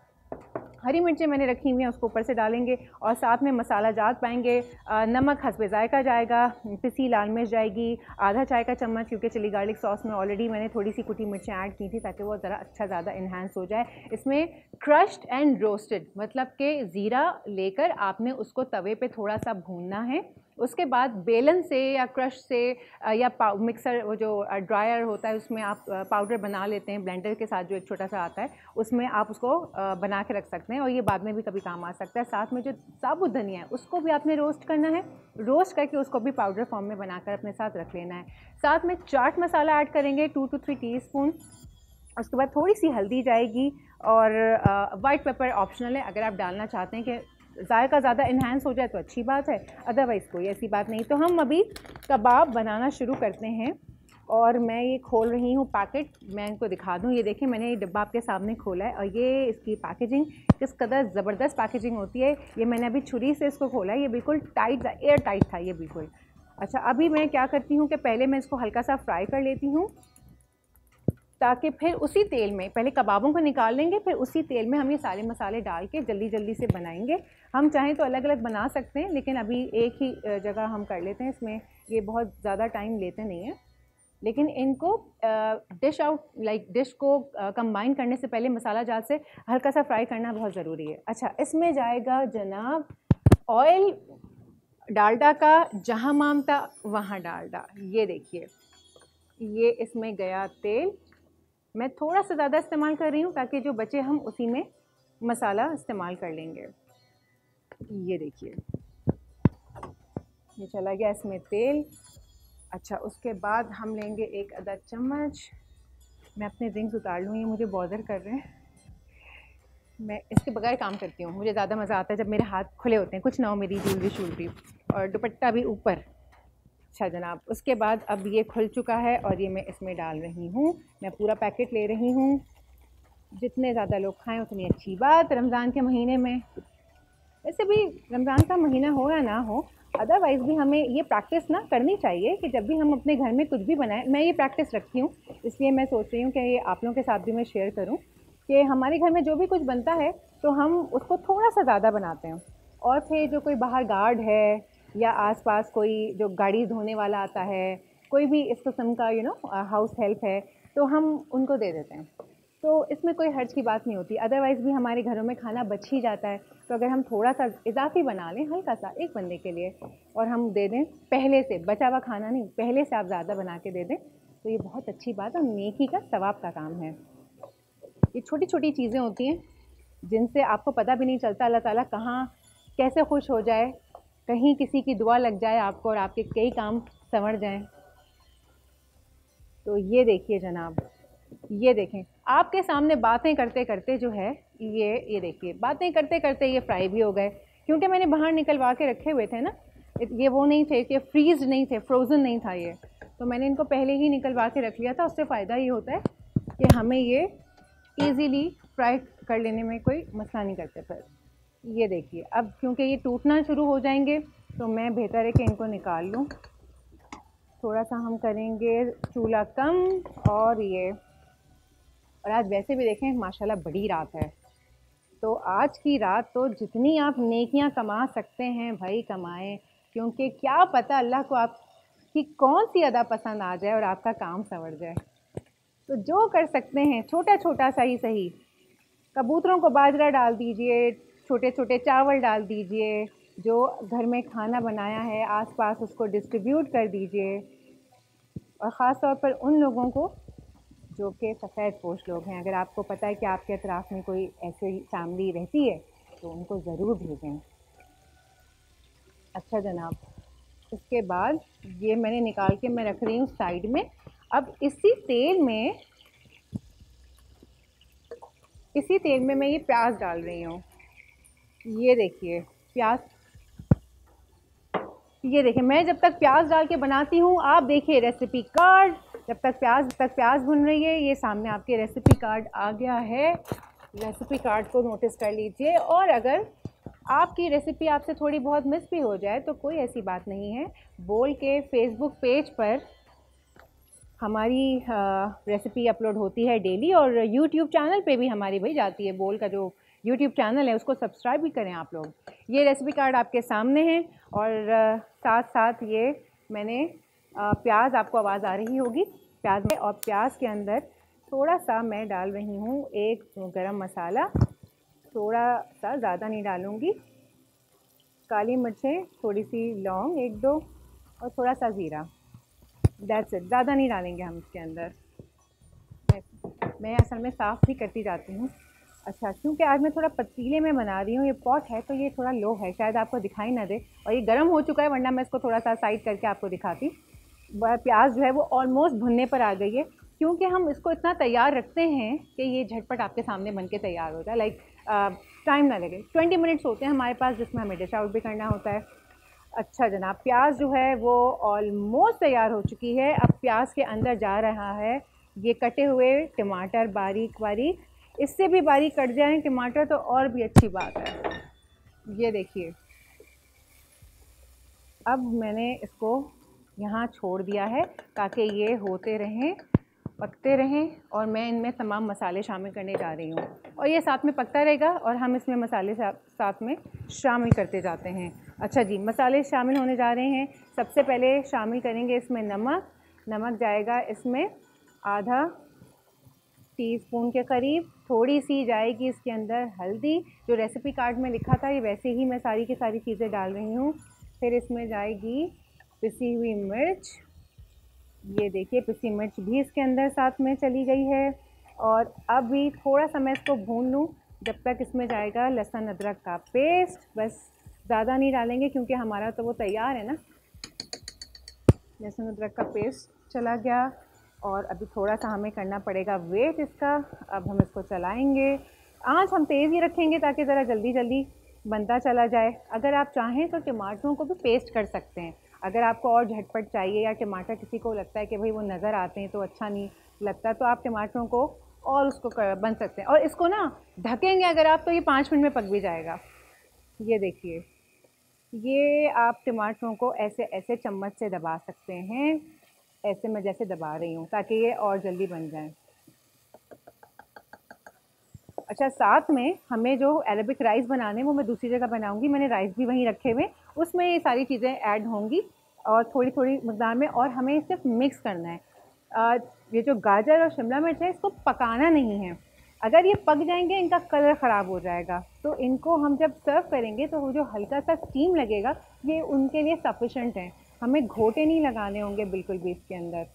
हरी मिर्चें मैंने रखी हुई हैं, उसको ऊपर से डालेंगे, और साथ में मसाला जात पाएंगे। नमक हस्बे जायका जाएगा, पिसी लाल मिर्च जाएगी, आधा चाय का चम्मच, क्योंकि चिली गार्लिक सॉस में ऑलरेडी मैंने थोड़ी सी कुटी मिर्चें ऐड की थी ताकि वो ज़रा अच्छा ज़्यादा इन्हांस हो जाए। इसमें क्रश्ड एंड रोस्टेड, मतलब कि ज़ीरा लेकर आपने उसको तवे पे थोड़ा सा भूनना है, उसके बाद बेलन से या क्रश से या मिक्सर, वो जो ड्रायर होता है उसमें आप पाउडर बना लेते हैं, ब्लेंडर के साथ जो एक छोटा सा आता है उसमें आप उसको बना के रख सकते हैं और ये बाद में भी कभी काम आ सकता है। साथ में जो साबुत धनिया है उसको भी आपने रोस्ट करना है, रोस्ट करके उसको भी पाउडर फॉर्म में बनाकर अपने साथ रख लेना है। साथ में चाट मसाला ऐड करेंगे 2 to 3 टीस्पून। उसके बाद थोड़ी सी हल्दी जाएगी और वाइट पेपर ऑप्शनल है, अगर आप डालना चाहते हैं कि जायका ज़्यादा इन्हांस हो जाए तो अच्छी बात है, अदरवाइज़ कोई ऐसी बात नहीं। तो हम अभी कबाब बनाना शुरू करते हैं और मैं ये खोल रही हूँ पैकेट, मैं इनको दिखा दूँ। ये देखिए मैंने ये डिब्बा आपके सामने खोला है और ये इसकी पैकेजिंग किस कदर ज़बरदस्त पैकेजिंग होती है। ये मैंने अभी छुरी से इसको खोला है, ये बिल्कुल टाइट, एयर टाइट था ये बिल्कुल। अच्छा, अभी मैं क्या करती हूँ कि पहले मैं इसको हल्का सा फ्राई कर लेती हूँ ताकि फिर उसी तेल में, पहले कबाबों को निकाल लेंगे फिर उसी तेल में हम ये सारे मसाले डाल के जल्दी जल्दी से बनाएंगे। हम चाहें तो अलग अलग बना सकते हैं लेकिन अभी एक ही जगह हम कर लेते हैं, इसमें ये बहुत ज़्यादा टाइम लेते नहीं हैं। लेकिन इनको डिश को कंबाइन करने से पहले मसाला जात से हल्का सा फ्राई करना बहुत ज़रूरी है। अच्छा, इसमें जाएगा जनाब ऑयल डालडा का, जहाँ मामता वहाँ डालडा। ये देखिए ये इसमें गया तेल, मैं थोड़ा सा ज़्यादा इस्तेमाल कर रही हूँ ताकि जो बचे हम उसी में मसाला इस्तेमाल कर लेंगे। ये देखिए ये चला गया इसमें तेल। अच्छा, उसके बाद हम लेंगे 1 आधा चम्मच, मैं अपने रिंग्स उतार लूँ, ये मुझे बॉदर कर रहे हैं। मैं इसके बगैर काम करती हूँ, मुझे ज़्यादा मज़ा आता है जब मेरे हाथ खुले होते हैं, कुछ ना हो मेरी ज्वेलरी और दुपट्टा भी ऊपर। अच्छा जनाब, उसके बाद अब ये खुल चुका है और ये मैं इसमें डाल रही हूँ। मैं पूरा पैकेट ले रही हूँ, जितने ज़्यादा लोग खाएं उतनी अच्छी बात रमज़ान के महीने में। वैसे भी रमज़ान का महीना हो या ना हो, अदरवाइज़ भी हमें ये प्रैक्टिस ना करनी चाहिए कि जब भी हम अपने घर में कुछ भी बनाएं, मैं ये प्रैक्टिस रखती हूँ, इसलिए मैं सोच रही हूँ कि ये आप लोगों के साथ भी मैं शेयर करूँ कि हमारे घर में जो भी कुछ बनता है तो हम उसको थोड़ा सा ज़्यादा बनाते हैं और फिर जो कोई बाहर गार्ड है या आसपास कोई जो गाड़ी धोने वाला आता है, कोई भी इस किस्म का हाउस हेल्प है, तो हम उनको दे देते हैं। तो इसमें कोई हर्ज की बात नहीं होती। अदरवाइज़ भी हमारे घरों में खाना बच ही जाता है, तो अगर हम थोड़ा सा इजाफी बना लें हल्का सा एक बंदे के लिए और हम दे दें पहले से, बचा हुआ खाना नहीं, पहले से आप ज़्यादा बना के दे दें तो ये बहुत अच्छी बात है और नेकी का सवाब का काम है। ये छोटी छोटी चीज़ें होती हैं जिनसे आपको पता भी नहीं चलता अल्लाह ताला कहाँ कैसे खुश हो जाए, कहीं किसी की दुआ लग जाए आपको और आपके कई काम संवर जाएं। तो ये देखिए जनाब, ये देखें आपके सामने बातें करते करते जो है ये देखिए बातें करते करते ये फ्राई भी हो गए, क्योंकि मैंने बाहर निकलवा के रखे हुए थे ना, ये वो नहीं थे कि फ्रीज नहीं थे, फ्रोज़न नहीं था ये, तो मैंने इनको पहले ही निकलवा के रख लिया था। उससे फ़ायदा ये होता है कि हमें ये ईज़िली फ्राई कर लेने में कोई मसला नहीं करते। फिर ये देखिए अब क्योंकि ये टूटना शुरू हो जाएंगे तो मैं बेहतर है कि इनको निकाल लूँ। थोड़ा सा हम करेंगे चूल्हा कम और ये, और आज वैसे भी देखें माशाल्लाह बड़ी रात है, तो आज की रात तो जितनी आप नेकियां कमा सकते हैं भाई कमाएं, क्योंकि क्या पता अल्लाह को आपकी कौन सी अदा पसंद आ जाए और आपका काम संवर जाए। तो जो कर सकते हैं छोटा छोटा सा ही सही, कबूतरों को बाजरा डाल दीजिए, छोटे छोटे चावल डाल दीजिए, जो घर में खाना बनाया है आसपास उसको डिस्ट्रीब्यूट कर दीजिए, और ख़ास तौर पर उन लोगों को जो कि सफ़ेद पोश लोग हैं। अगर आपको पता है कि आपके अतराफ़ में कोई ऐसी फैमिली रहती है तो उनको ज़रूर भेजें। अच्छा जनाब, इसके बाद ये मैंने निकाल के मैं रख रही हूँ साइड में। अब इसी तेल में मैं ये प्याज डाल रही हूँ। ये देखिए प्याज, ये देखिए मैं जब तक प्याज डाल के बनाती हूँ, आप देखिए रेसिपी कार्ड, जब तक प्याज भुन रही है, ये सामने आपके रेसिपी कार्ड आ गया है। रेसिपी कार्ड को नोटिस कर लीजिए, और अगर आपकी रेसिपी आपसे थोड़ी बहुत मिस भी हो जाए तो कोई ऐसी बात नहीं है। बोल के फेसबुक पेज पर हमारी रेसिपी अपलोड होती है डेली, और यूट्यूब चैनल पे भी हमारी भाई जाती है। बोल का जो यूट्यूब चैनल है उसको सब्सक्राइब भी करें आप लोग। ये रेसिपी कार्ड आपके सामने है, और साथ साथ ये मैंने प्याज, आपको आवाज़ आ रही होगी प्याज में, और प्याज के अंदर थोड़ा सा मैं डाल रही हूँ एक गरम मसाला, थोड़ा सा, ज़्यादा नहीं डालूँगी, काली मिर्चें, थोड़ी सी लौंग, 1-2 और थोड़ा सा ज़ीरा। दैट्स इट, ज़्यादा नहीं डालेंगे हम इसके अंदर। मैं असल में साफ़ भी करती जाती हूँ। अच्छा, क्योंकि आज मैं थोड़ा पतीले में बना रही हूँ, ये पॉट है तो ये थोड़ा लो है, शायद आपको दिखाई ना दे, और ये गर्म हो चुका है, वरना मैं इसको थोड़ा सा साइड करके आपको दिखाती। प्याज जो है वो ऑलमोस्ट भुनने पर आ गई है, क्योंकि हम इसको इतना तैयार रखते हैं कि ये झटपट आपके सामने बन के तैयार हो जाए, लाइक टाइम ना लगे। 20 मिनट्स होते हैं हमारे पास, जिसमें हमें डिश आउट भी करना होता है। अच्छा जनाब, प्याज जो है वो ऑलमोस्ट तैयार हो चुकी है। अब प्याज के अंदर जा रहा है ये कटे हुए टमाटर, बारीक बारीक, इससे भी बारीक कट जाएं टमाटर तो और भी अच्छी बात है। ये देखिए, अब मैंने इसको यहाँ छोड़ दिया है ताकि ये होते रहें, पकते रहें, और मैं इनमें तमाम मसाले शामिल करने जा रही हूँ, और ये साथ में पकता रहेगा और हम इसमें मसाले साथ में शामिल करते जाते हैं। अच्छा जी, मसाले शामिल होने जा रहे हैं। सबसे पहले शामिल करेंगे इसमें नमक। नमक जाएगा इसमें आधा टीस्पून के करीब। थोड़ी सी जाएगी इसके अंदर हल्दी, जो रेसिपी कार्ड में लिखा था ये वैसे ही मैं सारी की सारी चीज़ें डाल रही हूँ। फिर इसमें जाएगी पिसी हुई मिर्च, ये देखिए पिसी मिर्च भी इसके अंदर साथ में चली गई है। और अब भी थोड़ा सा मैं इसको भून लूँ जब तक इसमें जाएगा लहसुन अदरक का पेस्ट। बस ज़्यादा नहीं डालेंगे क्योंकि हमारा तो वो तैयार है ना। लहसुन अदरक का पेस्ट चला गया, और अभी थोड़ा सा हमें करना पड़ेगा वेट इसका। अब हम इसको चलाएंगे, आँच हम तेज़ ही रखेंगे ताकि ज़रा जल्दी जल्दी बनता चला जाए। अगर आप चाहें तो टमाटरों को भी पेस्ट कर सकते हैं, अगर आपको और झटपट चाहिए, या टमाटर किसी को लगता है कि भाई वो नज़र आते हैं तो अच्छा नहीं लगता, तो आप टमाटरों को और उसको बन सकते हैं। और इसको ना ढकेंगे अगर आप तो ये 5 मिनट में पक भी जाएगा। ये देखिए, ये आप टमाटरों को ऐसे ऐसे चम्मच से दबा सकते हैं, ऐसे मैं जैसे दबा रही हूँ, ताकि ये और जल्दी बन जाए। अच्छा, साथ में हमें जो अरेबिक राइस बनाने वो मैं दूसरी जगह बनाऊंगी, मैंने राइस भी वहीं रखे हुए, उसमें ये सारी चीज़ें ऐड होंगी और थोड़ी थोड़ी मकदार में, और हमें सिर्फ मिक्स करना है। ये जो गाजर और शिमला मिर्च है इसको पकाना नहीं है, अगर ये पक जाएंगे इनका कलर ख़राब हो जाएगा। तो इनको हम जब सर्व करेंगे तो वो जो हल्का सा स्टीम लगेगा ये उनके लिए सफिशेंट है, हमें घोटे नहीं लगाने होंगे बिल्कुल भी इसके अंदर।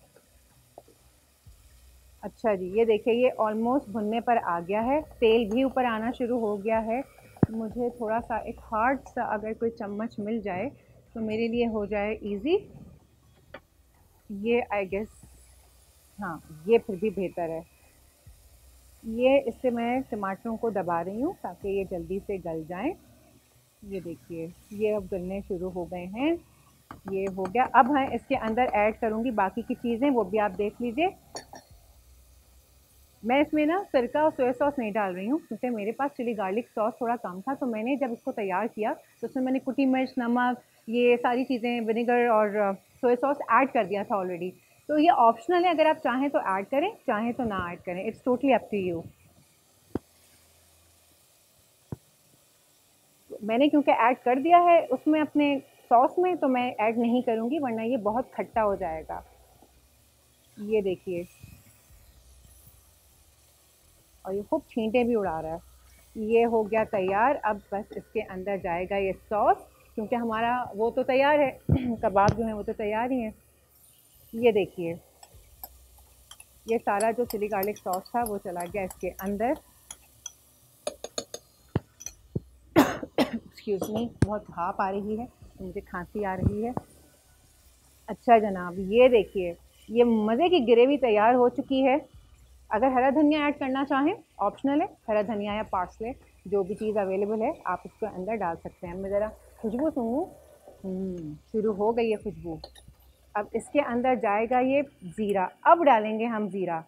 अच्छा जी, ये देखिए ये ऑलमोस्ट भुनने पर आ गया है, तेल भी ऊपर आना शुरू हो गया है। मुझे थोड़ा सा एक हार्ड सा अगर कोई चम्मच मिल जाए तो मेरे लिए हो जाए इजी। ये आई गेस, हाँ ये फिर भी बेहतर है। ये इससे मैं टमाटरों को दबा रही हूँ ताकि ये जल्दी से गल जाएं। ये देखिए ये अब गलने शुरू हो गए हैं, ये हो गया। अब मैं इसके अंदर ऐड करूँगी बाकी की चीज़ें, वो भी आप देख लीजिए। मैं इसमें ना सिरका और सोया सॉस नहीं डाल रही हूँ क्योंकि मेरे पास चिली गार्लिक सॉस थोड़ा कम था, तो मैंने जब इसको तैयार किया तो उसमें मैंने कुटी मिर्च, नमक, ये सारी चीज़ें, विनेगर और सोया सॉस ऐड कर दिया था ऑलरेडी। तो ये ऑप्शनल है, अगर आप चाहें तो ऐड करें, चाहें तो ना ऐड करें, it's totally up to you. मैंने क्योंकि ऐड कर दिया है उसमें अपने सॉस में, तो मैं ऐड नहीं करूँगी वरना ये बहुत खट्टा हो जाएगा। ये देखिए, और ये खूब छींटे भी उड़ा रहा है। ये हो गया तैयार। अब बस इसके अंदर जाएगा ये सॉस, क्योंकि हमारा वो तो तैयार है कबाब जो है वो तो तैयार ही है। ये देखिए ये सारा जो चिली गार्लिक सॉस था वो चला गया इसके अंदर। एक्सक्यूज़ मी, बहुत भाप आ रही है तो मुझे खांसी आ रही है। अच्छा जनाब, ये देखिए ये मज़े की ग्रेवी तैयार हो चुकी है। अगर हरा धनिया ऐड करना चाहें ऑप्शनल है, हरा धनिया या पार्सले जो भी चीज़ अवेलेबल है आप उसको अंदर डाल सकते हैं। मैं ज़रा खुशबू सूंघूं, शुरू हो गई है खुशबू। अब इसके अंदर जाएगा ये ज़ीरा, अब डालेंगे हम ज़ीरा।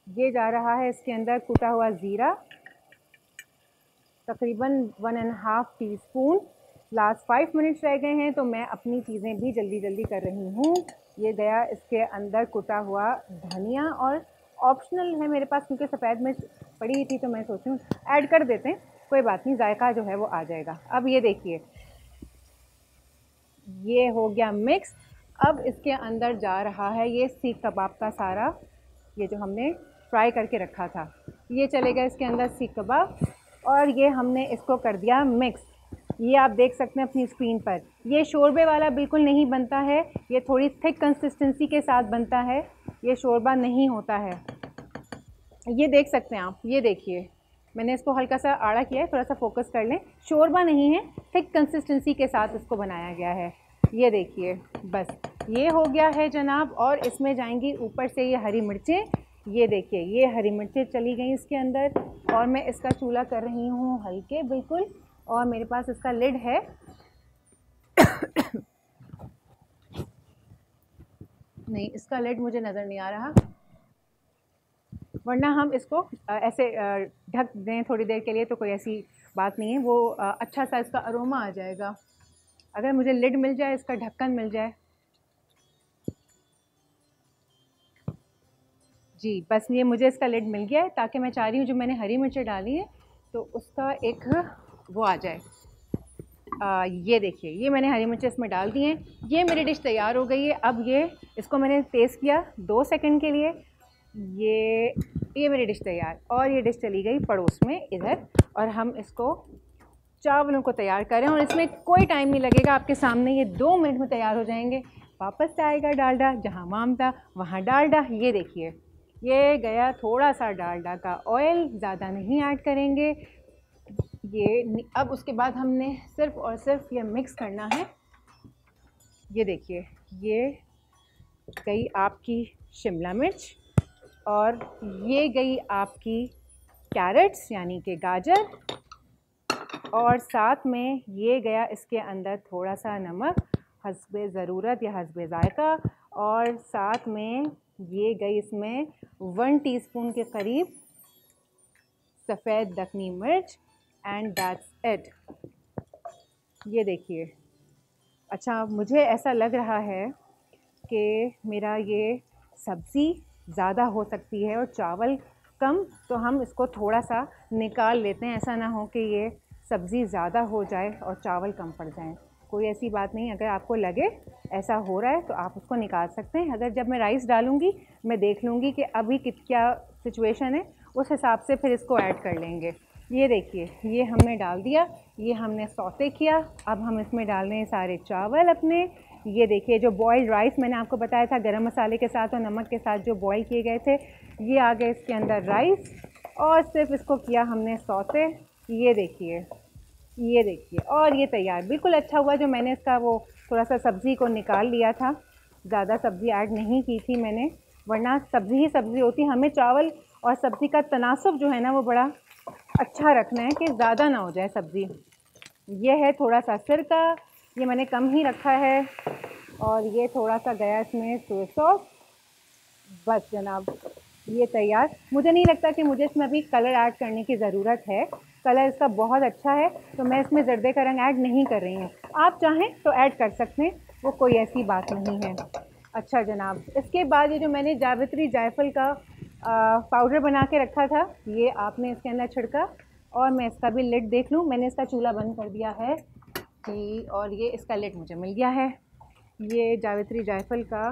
ये जा रहा है इसके अंदर कुटा हुआ ज़ीरा, तकरीबन 1.5 टीस्पून। लास्ट 5 मिनट्स रह गए हैं तो मैं अपनी चीज़ें भी जल्दी जल्दी कर रही हूँ। ये गया इसके अंदर कुटा हुआ धनिया, और ऑप्शनल है मेरे पास क्योंकि सफ़ेद मिर्च पड़ी थी तो मैं सोची हूँ ऐड कर देते हैं, कोई बात नहीं, जायका जो है वो आ जाएगा। अब ये देखिए ये हो गया मिक्स। अब इसके अंदर जा रहा है ये सीख कबाब का सारा, ये जो हमने फ्राई करके रखा था ये चलेगा इसके अंदर सीख कबाब, और ये हमने इसको कर दिया मिक्स। ये आप देख सकते हैं अपनी स्क्रीन पर। ये शोरबे वाला बिल्कुल नहीं बनता है, ये थोड़ी थिक कंसिस्टेंसी के साथ बनता है, ये शोरबा नहीं होता है। ये देख सकते हैं आप, ये देखिए मैंने इसको हल्का सा आड़ा किया है, थोड़ा सा फोकस कर लें। शोरबा नहीं है, थिक कंसिस्टेंसी के साथ इसको बनाया गया है। ये देखिए बस ये हो गया है जनाब। और इसमें जाएंगी ऊपर से ये हरी मिर्चें। ये देखिए ये हरी मिर्चें चली गई इसके अंदर। और मैं इसका चूल्हा कर रही हूँ हल्के बिल्कुल। और मेरे पास इसका लिड है नहीं, इसका लिड मुझे नज़र नहीं आ रहा, वरना हम इसको ऐसे ढक दें थोड़ी देर के लिए तो कोई ऐसी बात नहीं है। वो अच्छा सा इसका अरोमा आ जाएगा अगर मुझे लिड मिल जाए, इसका ढक्कन मिल जाए। जी बस ये मुझे इसका लिड मिल गया है, ताकि मैं चाह रही हूँ जो मैंने हरी मिर्चें डाली हैं तो उसका एक वो आ जाए। ये देखिए ये मैंने हरी मिर्चें इसमें डाल दी हैं। ये मेरी डिश तैयार हो गई है। अब ये इसको मैंने टेस्ट किया 2 सेकंड के लिए। ये मेरी डिश तैयार। और ये डिश चली गई पड़ोस में इधर। और हम इसको चावलों को तैयार करें और इसमें कोई टाइम नहीं लगेगा, आपके सामने ये 2 मिनट में तैयार हो जाएंगे। वापस से आएगा डालडा, जहाँ माम था वहाँ डालडा। ये देखिए ये गया थोड़ा सा डालडा का ऑयल, ज़्यादा नहीं ऐड करेंगे। ये अब उसके बाद हमने सिर्फ़ और सिर्फ ये मिक्स करना है। ये देखिए ये गई आपकी शिमला मिर्च और ये गई आपकी कैरेट्स यानी कि गाजर, और साथ में ये गया इसके अंदर थोड़ा सा नमक हस्बे ज़रूरत या हस्बे ज़ायक़ा, और साथ में ये गई इसमें 1 टीस्पून के करीब सफ़ेद दखनी मिर्च, एंड दैट्स इट। ये देखिए अच्छा मुझे ऐसा लग रहा है कि मेरा ये सब्ज़ी ज़्यादा हो सकती है और चावल कम, तो हम इसको थोड़ा सा निकाल लेते हैं। ऐसा ना हो कि ये सब्ज़ी ज़्यादा हो जाए और चावल कम पड़ जाएं। कोई ऐसी बात नहीं, अगर आपको लगे ऐसा हो रहा है तो आप उसको निकाल सकते हैं। अगर जब मैं राइस डालूँगी मैं देख लूँगी कि अभी क्या सिचुएशन है, उस हिसाब से फिर इसको ऐड कर लेंगे। ये देखिए ये हमने डाल दिया, ये हमने सौते किया। अब हम इसमें डाल रहे हैं सारे चावल अपने। ये देखिए जो बॉइल्ड राइस मैंने आपको बताया था गरम मसाले के साथ और नमक के साथ जो बॉईल किए गए थे, ये आ गए इसके अंदर राइस, और सिर्फ इसको किया हमने सौते। ये देखिए और ये तैयार बिल्कुल अच्छा हुआ। जो मैंने इसका वो थोड़ा सा सब्ज़ी को निकाल लिया था, ज़्यादा सब्ज़ी ऐड नहीं की थी मैंने, वरना सब्ज़ी ही सब्ज़ी होती। हमें चावल और सब्ज़ी का तनासुब जो है ना वो बड़ा अच्छा रखना है कि ज़्यादा ना हो जाए सब्ज़ी। ये है थोड़ा सा सिरका, ये मैंने कम ही रखा है, और ये थोड़ा सा गया इसमें सोया सॉस। बस जनाब ये तैयार। मुझे नहीं लगता कि मुझे इसमें अभी कलर ऐड करने की ज़रूरत है, कलर इसका बहुत अच्छा है, तो मैं इसमें ज़र्दे का रंग ऐड नहीं कर रही हूँ। आप चाहें तो ऐड कर सकते हैं, वो कोई ऐसी बात नहीं है। अच्छा जनाब इसके बाद ये जो मैंने जावित्री जायफल का पाउडर बना के रखा था, ये आपने इसके अंदर छिड़का। और मैं इसका भी लिड देख लूँ, मैंने इसका चूल्हा बंद कर दिया है कि, और ये इसका लिड मुझे मिल गया है। ये जावित्री जायफल का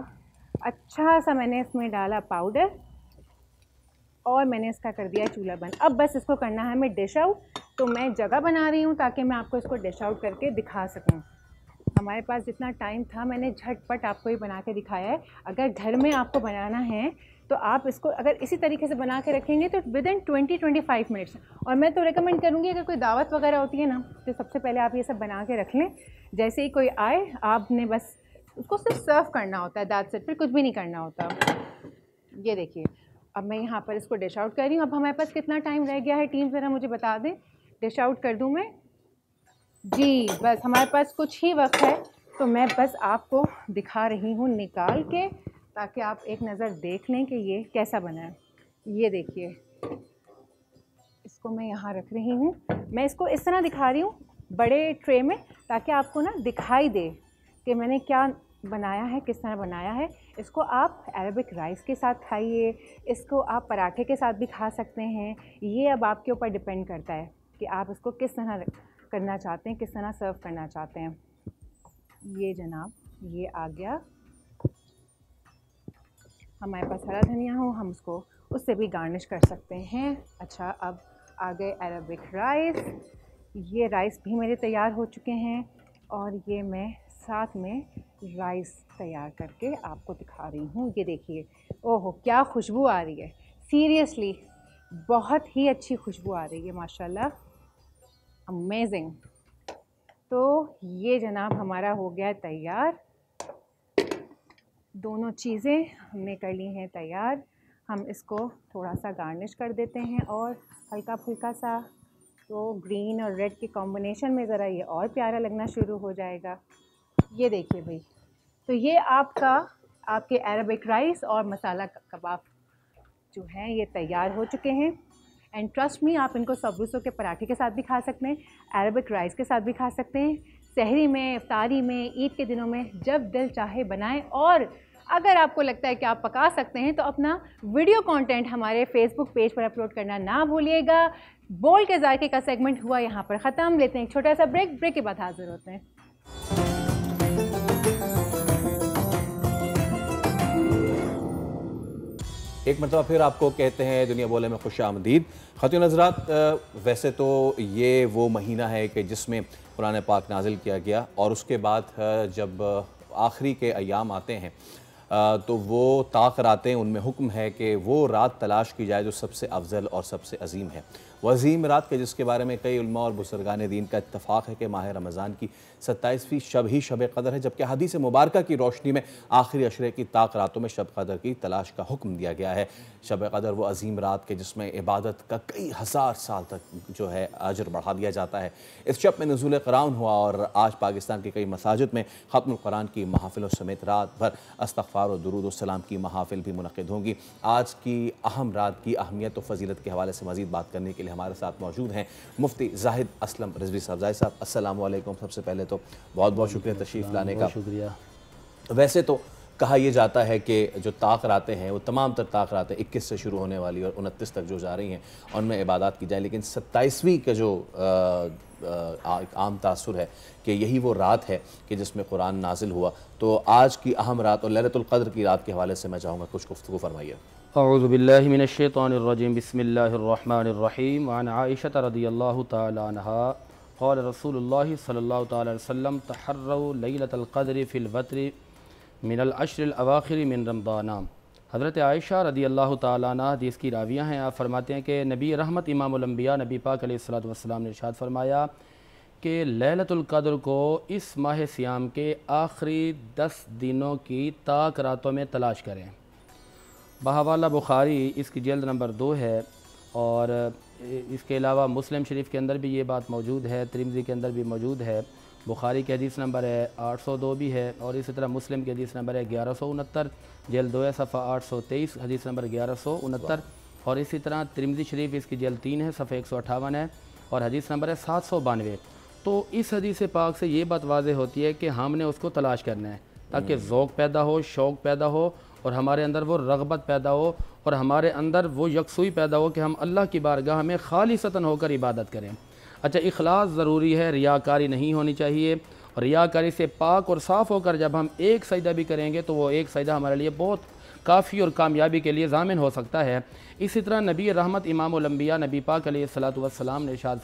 अच्छा सा मैंने इसमें डाला पाउडर, और मैंने इसका कर दिया चूल्हा बंद। अब बस इसको करना है हमें डिश आउट। तो मैं जगह बना रही हूँ ताकि मैं आपको इसको डिश आउट करके दिखा सकूँ। हमारे पास जितना टाइम था मैंने झटपट आपको ये बना के दिखाया है। अगर घर में आपको बनाना है तो आप इसको अगर इसी तरीके से बना के रखेंगे तो विदिन 20-25 मिनट्स। और मैं तो रिकमेंड करूँगी अगर कोई दावत वगैरह होती है ना, तो सबसे पहले आप ये सब बना के रख लें। जैसे ही कोई आए आपने बस उसको सिर्फ सर्व करना होता है, दैट्स इट, फिर कुछ भी नहीं करना होता। ये देखिए अब मैं यहाँ पर इसको डिश आउट कर रही हूँ। अब हमारे पास कितना टाइम रह गया है टीम, ज़रा मुझे बता दें। डिश आउट कर दूँ मैं? जी बस हमारे पास कुछ ही वक्त है, तो मैं बस आपको दिखा रही हूँ निकाल के, ताकि आप एक नज़र देख लें कि ये कैसा बना है। ये देखिए इसको मैं यहाँ रख रही हूँ। मैं इसको इस तरह दिखा रही हूँ बड़े ट्रे में, ताकि आपको ना दिखाई दे कि मैंने क्या बनाया है, किस तरह बनाया है। इसको आप अरबिक राइस के साथ खाइए, इसको आप पराठे के साथ भी खा सकते हैं। ये अब आपके ऊपर डिपेंड करता है कि आप इसको किस तरह करना चाहते हैं, किस तरह सर्व करना चाहते हैं। ये जनाब ये आ गया, हमारे पास हरा धनिया हो हम उसको उससे भी गार्निश कर सकते हैं। अच्छा अब आ गए अरबिक राइस। ये राइस भी मेरे तैयार हो चुके हैं और ये मैं साथ में राइस तैयार करके आपको दिखा रही हूँ। ये देखिए, ओहो क्या खुशबू आ रही है, सीरियसली बहुत ही अच्छी खुशबू आ रही है माशाल्लाह, अमेजिंग। तो ये जनाब हमारा हो गया तैयार, दोनों चीज़ें हमने कर ली हैं तैयार। हम इसको थोड़ा सा गार्निश कर देते हैं और हल्का फुल्का सा, तो ग्रीन और रेड के कॉम्बिनेशन में ज़रा ये और प्यारा लगना शुरू हो जाएगा। ये देखिए भाई, तो ये आपके अरबिक राइस और मसाला कबाब जो हैं ये तैयार हो चुके हैं। एंड ट्रस्ट मी, आप इनको सबूसों के पराठे के साथ भी खा सकते हैं, अरबिक राइस के साथ भी खा सकते हैं, सहरी में, इफ्तारी में, ईद के दिनों में, जब दिल चाहे बनाएं। और अगर आपको लगता है कि आप पका सकते हैं तो अपना वीडियो कंटेंट हमारे फेसबुक पेज पर अपलोड करना ना भूलिएगा। बोल के जायके का सेगमेंट हुआ यहाँ पर ख़त्म। लेते हैं एक छोटा सा ब्रेक के बाद हाजिर होते हैं। एक मरतबा फिर आपको कहते हैं दुनिया बोले में खुश आमदीद। ख़वातीन हज़रात, वैसे तो ये वो महीना है कि जिसमें कुरान पाक नाजिल किया गया और उसके बाद जब आखिरी के अयाम आते हैं तो वो ताक़ रातें, उनमें हुक्म है कि वो रात तलाश की जाए जो सबसे अफजल और सबसे अजीम है। वो अजीम रात के जिसके बारे में कई उलमा और बुज़ुर्गान दीन का इत्तफ़ाक़ है कि माह रमज़ान की 27वीं शब ही शब क़दर है, जबकि हदीस मुबारका की रोशनी में आखिरी अशरे की ताक़ रातों में शब क़दर की तलाश का हुक्म दिया गया है। शब क़दर वो अजीम रात के जिसमें इबादत का कई हज़ार साल तक जो है अजर बढ़ा दिया जाता है। इस शब में नुज़ूल क़ुरान हुआ और आज पाकिस्तान के कई मसाजिद में ख़त्मुल क़ुरान की महफ़िलों समेत रात भर इस्तग़फ़ार और दुरूद व सलाम की महफ़िल भी मुनक़िद होंगी। आज की अहम रात की अहमियत और फ़जीलत के हवाले से मज़ीद बात करने के लिए हमारे साथ मौजूद हैं मुफ्ती ज़ाहिद अस्लम रिज़वी साहब। ज़ाहिद साहब, अस्सलाम वालेकुम। सबसे पहले तो बहुत बहुत शुक्रिया तशरीफ़ लाने का। शुक्रिया। वैसे तो कहा यह जाता है कि जो ताक़ रातें हैं वो तमाम तर ताक़ रातें 21 से शुरू होने वाली और 29 तक जो जा रही हैं उनमें इबादत की जाए, लेकिन 27वीं का जो आम तासुर है कि यही वो रात है कि जिसमें कुरान नाजिल हुआ। तो आज की अहम रात और लैलतुल क़द्र की रात के हवाले से मैं चाहूँगा कुछ गुफ्तगू फरमाइए। अऊज़ु बिल्लाहि मिनश्शैतानिर्रजीम, बिस्मिल्लाहिर्रहमानिर्रहीम। अन आइशा रज़ियल्लाहु तआला अन्हा क़ाल रसूलुल्लाह सल्लल्लाहु तआला अलैहि वसल्लम तहर्रउ लैलतल क़द्रि फ़िल वत्रि मिनल अश्रिल अवाखिर मिन रमज़ान। हज़रत आयशा रज़ियल्लाहु तआला अन्हा हदीस की रावियाँ हैं। आप फरमाते हैं कि नबी रहमत इमामुल अंबिया नबी पाक अलैहिस्सलातु वस्सलाम ने इरशाद फरमाया कि लैलतुल क़द्र को इस माह सियाम के आखिरी 10 दिनों की ताक़ रातों में तलाश करें। बहवाला बुखारी इसकी जल्द नंबर 2 है और इसके अलावा मुस्लिम शरीफ के अंदर भी ये बात मौजूद है, तिरमिज़ी के अंदर भी मौजूद है। बुखारी की हदीस नंबर है 802 भी है और इसी तरह मुस्लिम की हदीस नंबर है 1169, जल्द 2 है सफ़ा 823, हदीस नंबर 1169। और इसी तरह तिरमिज़ी शरीफ इसकी जल्द 3 है, सफ़ा 158 है और हदीस नंबर है 792। तो इस हदीस पाक से ये बात वाज़ेह होती है कि हमने उसको तलाश करना है ताकि ज़ौक़ पैदा हो, शौक़ पैदा हो और हमारे अंदर वो रग़बत पैदा हो और हमारे अंदर वो यकसुई पैदा हो कि हम अल्लाह की बारगाह में खालिसतन होकर इबादत करें। अच्छा, इखलास ज़रूरी है, रियाकारी नहीं होनी चाहिए। और रियाकारी से पाक और साफ़ होकर जब हम एक सजदा भी करेंगे तो वो एक सजदा हमारे लिए बहुत काफ़ी और कामयाबी के लिए ज़ामिन हो सकता है। इसी तरह नबी रहमत इमामुल अंबिया नबी पाक अलैहिस्सलातु वस्सलाम ने इरशाद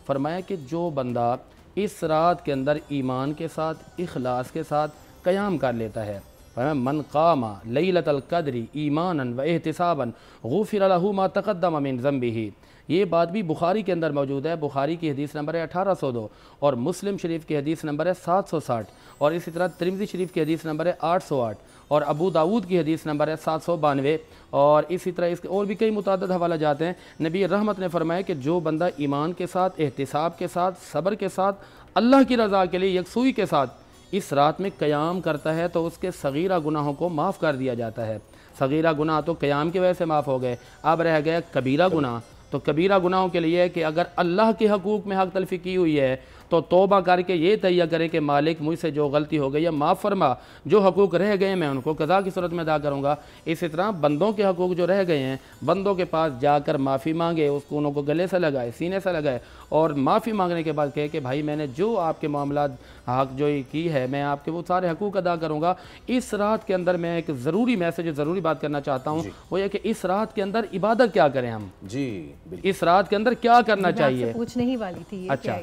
फरमाया कि जो बंदा इस रात के अंदर ईमान के साथ, इखलास के साथ क़याम कर लेता है, मन कामा लैलतल क़द्रि ईमानन व एहतिसाबन गुफ़िर लहू मा तक़द्दम मिन ज़ंबिही। ये बात भी बुखारी के अंदर मौजूद है। बुखारी की हदीस नंबर है 1802 और मुस्लिम शरीफ की हदीस नंबर है 760 और इसी तरह तिरमिज़ी शरीफ की हदीस नंबर है 808 और अबू दाऊद की हदीस नंबर है 792 और इसी तरह इसके और भी कई मुतादद हवाला जाते हैं। नबी रहमत ने फरमाया कि जो बंदा ईमान के साथ, एहतिसाब के साथ, सब्र के साथ, अल्लाह की रज़ा के लिए यकसुई के साथ इस रात में क़याम करता है तो उसके सगीरा गुनाहों को माफ़ कर दिया जाता है। सगीरा गुनाह तो क़याम की वजह से माफ़ हो गए, अब रह गया कबीरा गुनाह। तो कबीरा गुनाहों के लिए कि अगर अल्लाह के हकूक़ में हक़ तलफ़ी की हुई है तो तौबा करके ये तैयार करें कि मालिक मुझसे जो गलती हो गई है माफ़ फरमा, जो हकूक़ रह गए मैं उनको कज़ा की सूरत में अदा करूँगा। इसी तरह बंदों के हकूक़ जो रह गए हैं बंदों के पास जाकर माफ़ी मांगे, उसको उनको गले से लगाए, सीने से लगाए और माफ़ी मांगने के बाद कहे कि भाई मैंने जो आपके मामला हक जो की है मैं आपके वो सारे हकूक़ अदा करूँगा। इस रात के अंदर मैं एक ज़रूरी मैसेज ज़रूरी बात करना चाहता हूँ, वो ये कि इस रात के अंदर इबादत क्या करें हम जी, इस रात के अंदर क्या करना चाहिए, पूछने ही वाली थी। अच्छा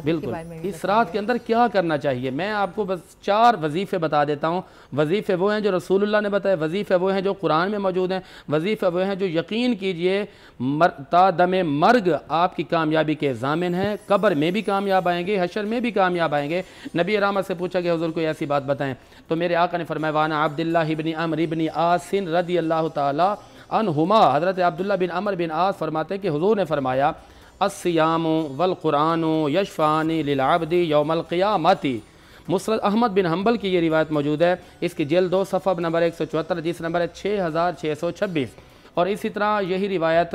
बिल्कुल, इस रात के अंदर क्या करना चाहिए। मैं आपको बस 4 वजीफ़े बता देता हूँ। वजीफ़े वो हैं जो रसूलुल्लाह ने बताए, वजीफ़े वो हैं जो कुरान में मौजूद हैं, वजीफ़े वो हैं जो यकीन कीजिए ता दमे मर्ग आपकी कामयाबी के ज़ामिन हैं। कब्र में भी कामयाब आएंगे, हशर में भी कामयाब आएंगे। नबी रहमत से पूछा कि हुज़ूर कोई ऐसी बात बताएं, तो मेरे आका ने फरमाया वाना अब्दुल्लाह इब्न अम्र इब्न आसिन रज़ियल्लाहु ताला अन्हुमा, हज़रत अब्दुल्ला बिन अमर बिन आस फरमाते हैं कि हुज़ूर ने फरमाया अस्सियामु वल कुरानु यशफ़ानी लिल अब्दी यौमल क़ियामती। मुस्नद अहमद बिन हम्बल की ये रिवायत मौजूद है, इसकी जेल्द 2 सफ़ा नंबर 174, जिस नंबर है 6626। और इसी तरह यही रिवायत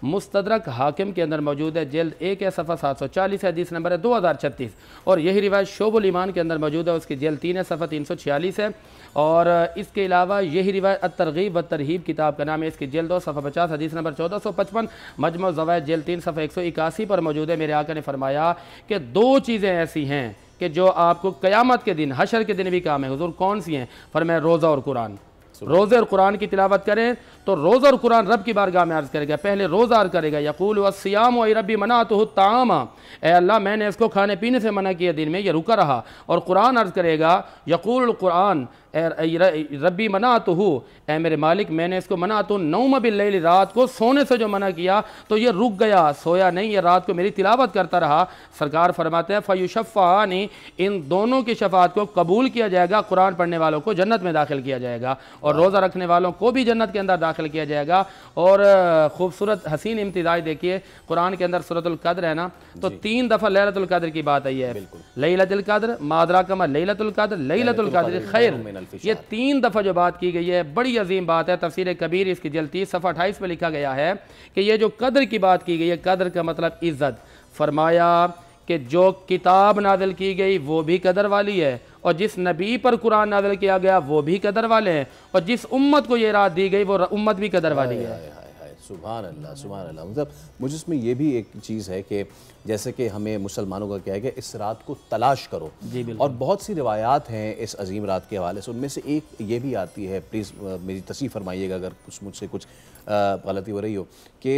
मुस्तदरक हाकिम के अंदर मौजूद है, जेल्द 1 है, सफ़ा 740 है, जिस नंबर है 2036। और यही रिवायत शोबुल ईमान के अंदर मौजूद है, उसकी जेल्द 3 है, सफ़ा 346 है। और इसके अलावा यही रिवायत अत-तरग़ीब व तरहीब किताब का नाम है, इसकी जेल्द 2 सफ़ा 50, हदीस नंबर 1455, मजमू ज़वाइद जेल्द 3 सफ़ा 181 पर मौजूद है। मेरे आका ने फरमाया कि 2 चीज़ें ऐसी हैं कि जो आपको क़यामत के दिन, हशर के दिन भी काम है। हुज़ूर कौन सी हैं? फरमाया रोज़ा और कुरान। रोज़े और कुरान की तिलावत करें तो रोज़ा और कुरान रब की बारगाह में अर्ज़ करेगा। पहले रोज़ा अर्ज़ करेगा यक़ूलु अस्सियामु ऐ रब्बी मनातुहु तामा, ए अल्लाह मैंने इसको खाने पीने से मना किया, दिन में ये रुका रहा। और कुरान अर्ज़ करेगा यक़ूलुल कुरान रब्बी मनातुहु, ए मेरे मालिक मैंने इसको मनातु नौम बिल्लैल, रात को सोने से जो मना किया तो ये रुक गया, सोया नहीं, ये रात को मेरी तिलावत करता रहा। सरकार फरमाते हैं फ़युशफ़्फ़ानी, इन दोनों की शफ़ाअत को कबूल किया जाएगा, कुरान पढ़ने वालों को जन्नत में दाखिल किया जाएगा और रोज़ा रखने वालों को भी जन्नत के अंदर दाखिल किया जाएगा। और खूबसूरत हसीन इम्तिज़ाज देखिए कुरान के अंदर सूरतुल कद्र है ना, तो 3 दफ़ा लैलतुल कद्र की बात आई है। लैलतुल कद्र मादरा कमा लैलतुल कद्र, लैलतुल कद्र खैर, ये 3 दफ़ा जो बात की गई है बड़ी अजीम बात है। तफसीर कबीर इसकी जल्द 30 सफ़ा 28 में लिखा गया है कि ये जो कद्र की बात की गई है, कद्र का मतलब इज़्ज़त। फरमाया कि जो किताब नाज़िल की गई वो भी कदर वाली है, और जिस नबी पर कुरान नाज़िल किया गया वो भी कदर वाले हैं, और जिस उम्मत को ये रात दी गई वो उम्मत भी कदर वाली है। सुभान अल्लाह, सुभान अल्लाह। मतलब मुझे इसमें ये भी एक चीज़ है कि जैसे कि हमें मुसलमानों का क्या है कि इस रात को तलाश करो जी, और बहुत सी रिवायात हैं इस अजीम रात के हवाले से। उनमें से एक ये भी आती है, प्लीज़ मेरी तस्दीक फरमाइएगा अगर कुछ मुझसे कुछ गलती हो रही हो, कि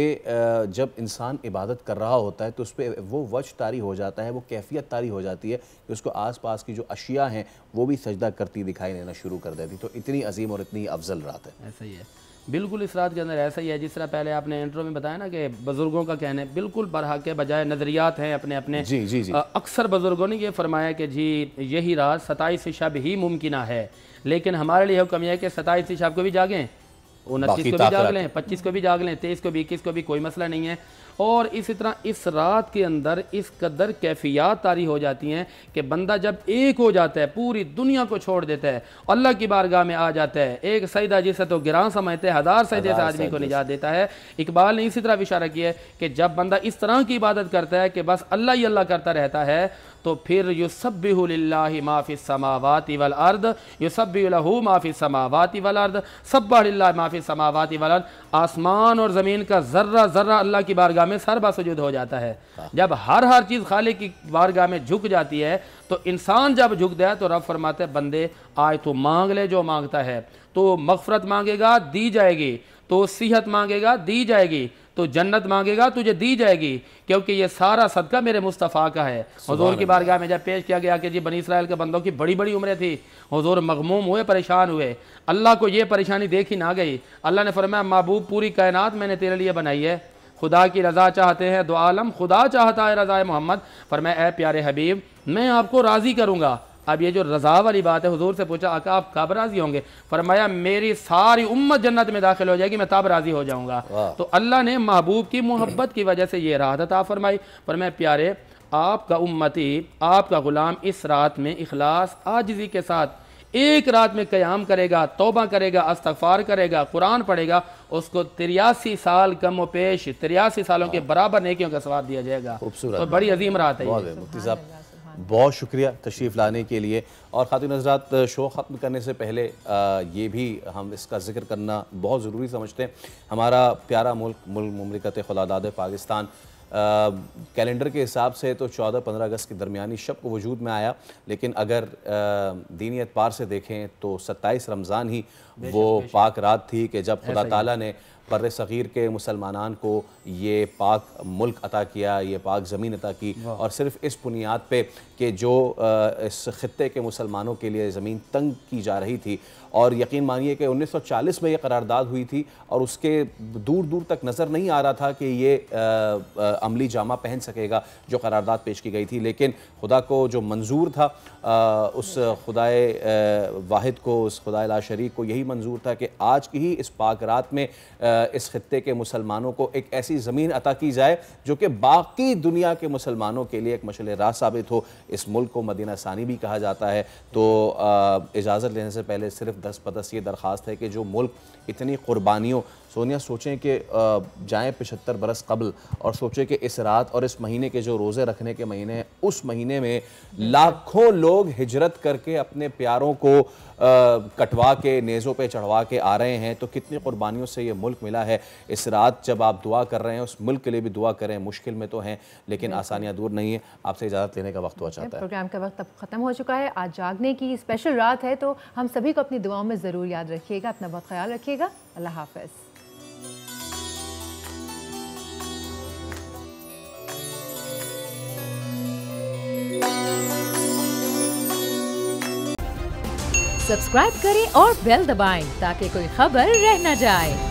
जब इंसान इबादत कर रहा होता है तो उस पर वो वजह तारी हो जाता है, वो कैफियत तारी हो जाती है कि उसको आस पास की जो अशिया हैं वो भी सजदा करती दिखाई देना शुरू कर देती। तो इतनी अजीम और इतनी अफजल रात है। ऐसा ही है, बिल्कुल इस रात के अंदर ऐसा ही है। जिस तरह पहले आपने इंट्रो में बताया ना कि बुज़ुर्गों का कहने बिल्कुल बरहक के बजाय नज़रियात हैं अपने अपने। जी जी जी। अक्सर बुज़ुर्गों ने ये फरमाया कि जी यही रात 27 शब ही मुमकिन है, लेकिन हमारे लिए हुक्म यह है कि 27 शब को भी जागें, 29 को भी जाग लें, 25 को भी जाग लें, 23 को भी, 21 को भी, कोई मसला नहीं है। और इसी तरह इस रात के अंदर इस कदर कैफियत तारी हो जाती हैं कि बंदा जब एक हो जाता है, पूरी दुनिया को छोड़ देता है, अल्लाह की बारगाह में आ जाता है। एक सजदा जिसे तो गिरां समझते हैं, 1000 सजदे से आदमी को निजात देता है। इकबाल ने इसी तरह इशारा किया है कि जब बंदा इस तरह की इबादत करता है कि बस अल्लाह ही अल्लाह करता रहता है, तो फिर युसब्बिहु लिल्लाहि मा फिस समावाति वल अर्द, युसब्बिहु लहू मा फिस समावाति वल अर्द, सब्बह लिल्लाहि मा फिस समावाति वल अर्द। आसमान और ज़मीन का ज़र्रा ज़र्रा अल्लाह की बारगाह में सरबा सुजूद हो जाता है। जब हर चीज़ खालिक की बारगाह में झुक जाती है, तो इंसान जब झुक जाए तो रब फरमाते हैं बंदे आज तो मांग ले जो मांगता है, तो मग़फ़िरत मांगेगा दी जाएगी, तो सेहत मांगेगा दी जाएगी, तो जन्नत मांगेगा तुझे दी जाएगी, क्योंकि ये सारा सदका मेरे मुस्तफ़ा का है। हुज़ूर की बारगाह में जब पेश किया गया कि जी बनी इस्राइल के बंदों की बड़ी बड़ी उम्रें थी, हुज़ूर मगमूम हुए, परेशान हुए, अल्लाह को ये परेशानी देखी ना गई। अल्लाह ने फरमाया महबूब पूरी कायनात मैंने तेरे लिए बनाई है, खुदा की रज़ा चाहते हैं दो आलम, खुदा चाहता है रज़ाए मोहम्मद। फरमाया ए प्यारे हबीब मैं आपको राज़ी करूँगा। अब ये जो रज़ा वाली बात है, हुजूर से पूछा आका आप कब राज़ी होंगे? फरमाया मेरी सारी उम्मत जन्नत में दाखिल हो जाएगी, मैं तब राज़ी हो जाऊँगा। तो अल्लाह ने महबूब की मोहब्बत की वजह से ये राहत अता फरमाई। फरमाया प्यारे आपका उम्मती, आपका ग़ुलाम इस रात में इखलास आजिज़ी के साथ एक रात में क़याम करेगा, तौबा करेगा, इस्तग़फ़ार करेगा, कुरान पढ़ेगा, उसको 83 साल कम व पेश 83 सालों के बराबर नेकियों का सवाब दिया जाएगा। तो बड़ी अजीम रात है। मुफ्ती साहब बहुत शुक्रिया तशरीफ़ लाने के लिए। और ख़ातिन हज़रात शो ख़त्म करने से पहले ये भी हम इसका ज़िक्र करना बहुत ज़रूरी समझते हैं, हमारा प्यारा मुल्क मुमलिकत खुदादाद पाकिस्तान कैलेंडर के हिसाब से तो 14-15 अगस्त के दरमियानी शब को वजूद में आया, लेकिन अगर दीनी एतबार से देखें तो 27 रमज़ान ही वो पाक रात थी कि जब खुदा ताला ने बर्र सग़ीर के मुसलमानान को ये पाक मुल्क अता किया, ये पाक ज़मीन अता की, और सिर्फ़ इस बुनियाद पे कि जो इस ख़ित्ते के मुसलमानों के लिए ज़मीन तंग की जा रही थी, और यकीन मानिए कि 1940 में ये करारदाद हुई थी और उसके दूर दूर तक नज़र नहीं आ रहा था कि ये अमली जामा पहन सकेगा जो करारदाद पेश की गई थी, लेकिन खुदा को जो मंजूर था, उस खुदाए वाहिद को, उस खुदाए ला शरीक को यही मंजूर था कि आज की ही इस पाक रात में इस खित्ते के मुसलमानों को एक ऐसी ज़मीन अता की जाए जो कि बाकी दुनिया के मुसलमानों के लिए एक मशअल राह साबित हो। इस मुल्क को मदीना सानी भी कहा जाता है। तो इजाज़त लेने से पहले सिर्फ 10 ये दरख्वास्त है कि जो मुल्क इतनी क़ुरबानियों, सोनिया सोचें कि जाएँ 75 बरस कबल और सोचें कि इस रात और इस महीने के जो रोज़े रखने के महीने हैं, उस महीने में लाखों लोग हिजरत करके अपने प्यारों को कटवा के नेज़ों पे चढ़वा के आ रहे हैं। तो कितनी क़ुरबानियों से ये मुल्क मिला है। इस रात जब आप दुआ कर रहे हैं, उस मुल्क के लिए भी दुआ करें। मुश्किल में तो हैं लेकिन आसानियाँ दूर नहीं है। आपसे इजाज़त लेने का वक्त हुआ चाहता है। प्रोग्राम का वक्त अब ख़त्म हो चुका है। आज जागने की स्पेशल रात है, तो हम सभी को अपनी दुआओं में ज़रूर याद रखिएगा। अपना बहुत ख्याल रखिएगा। अल्लाह हाफ़िज़। सब्सक्राइब करें और बेल दबाएं ताकि कोई खबर रह न जाए।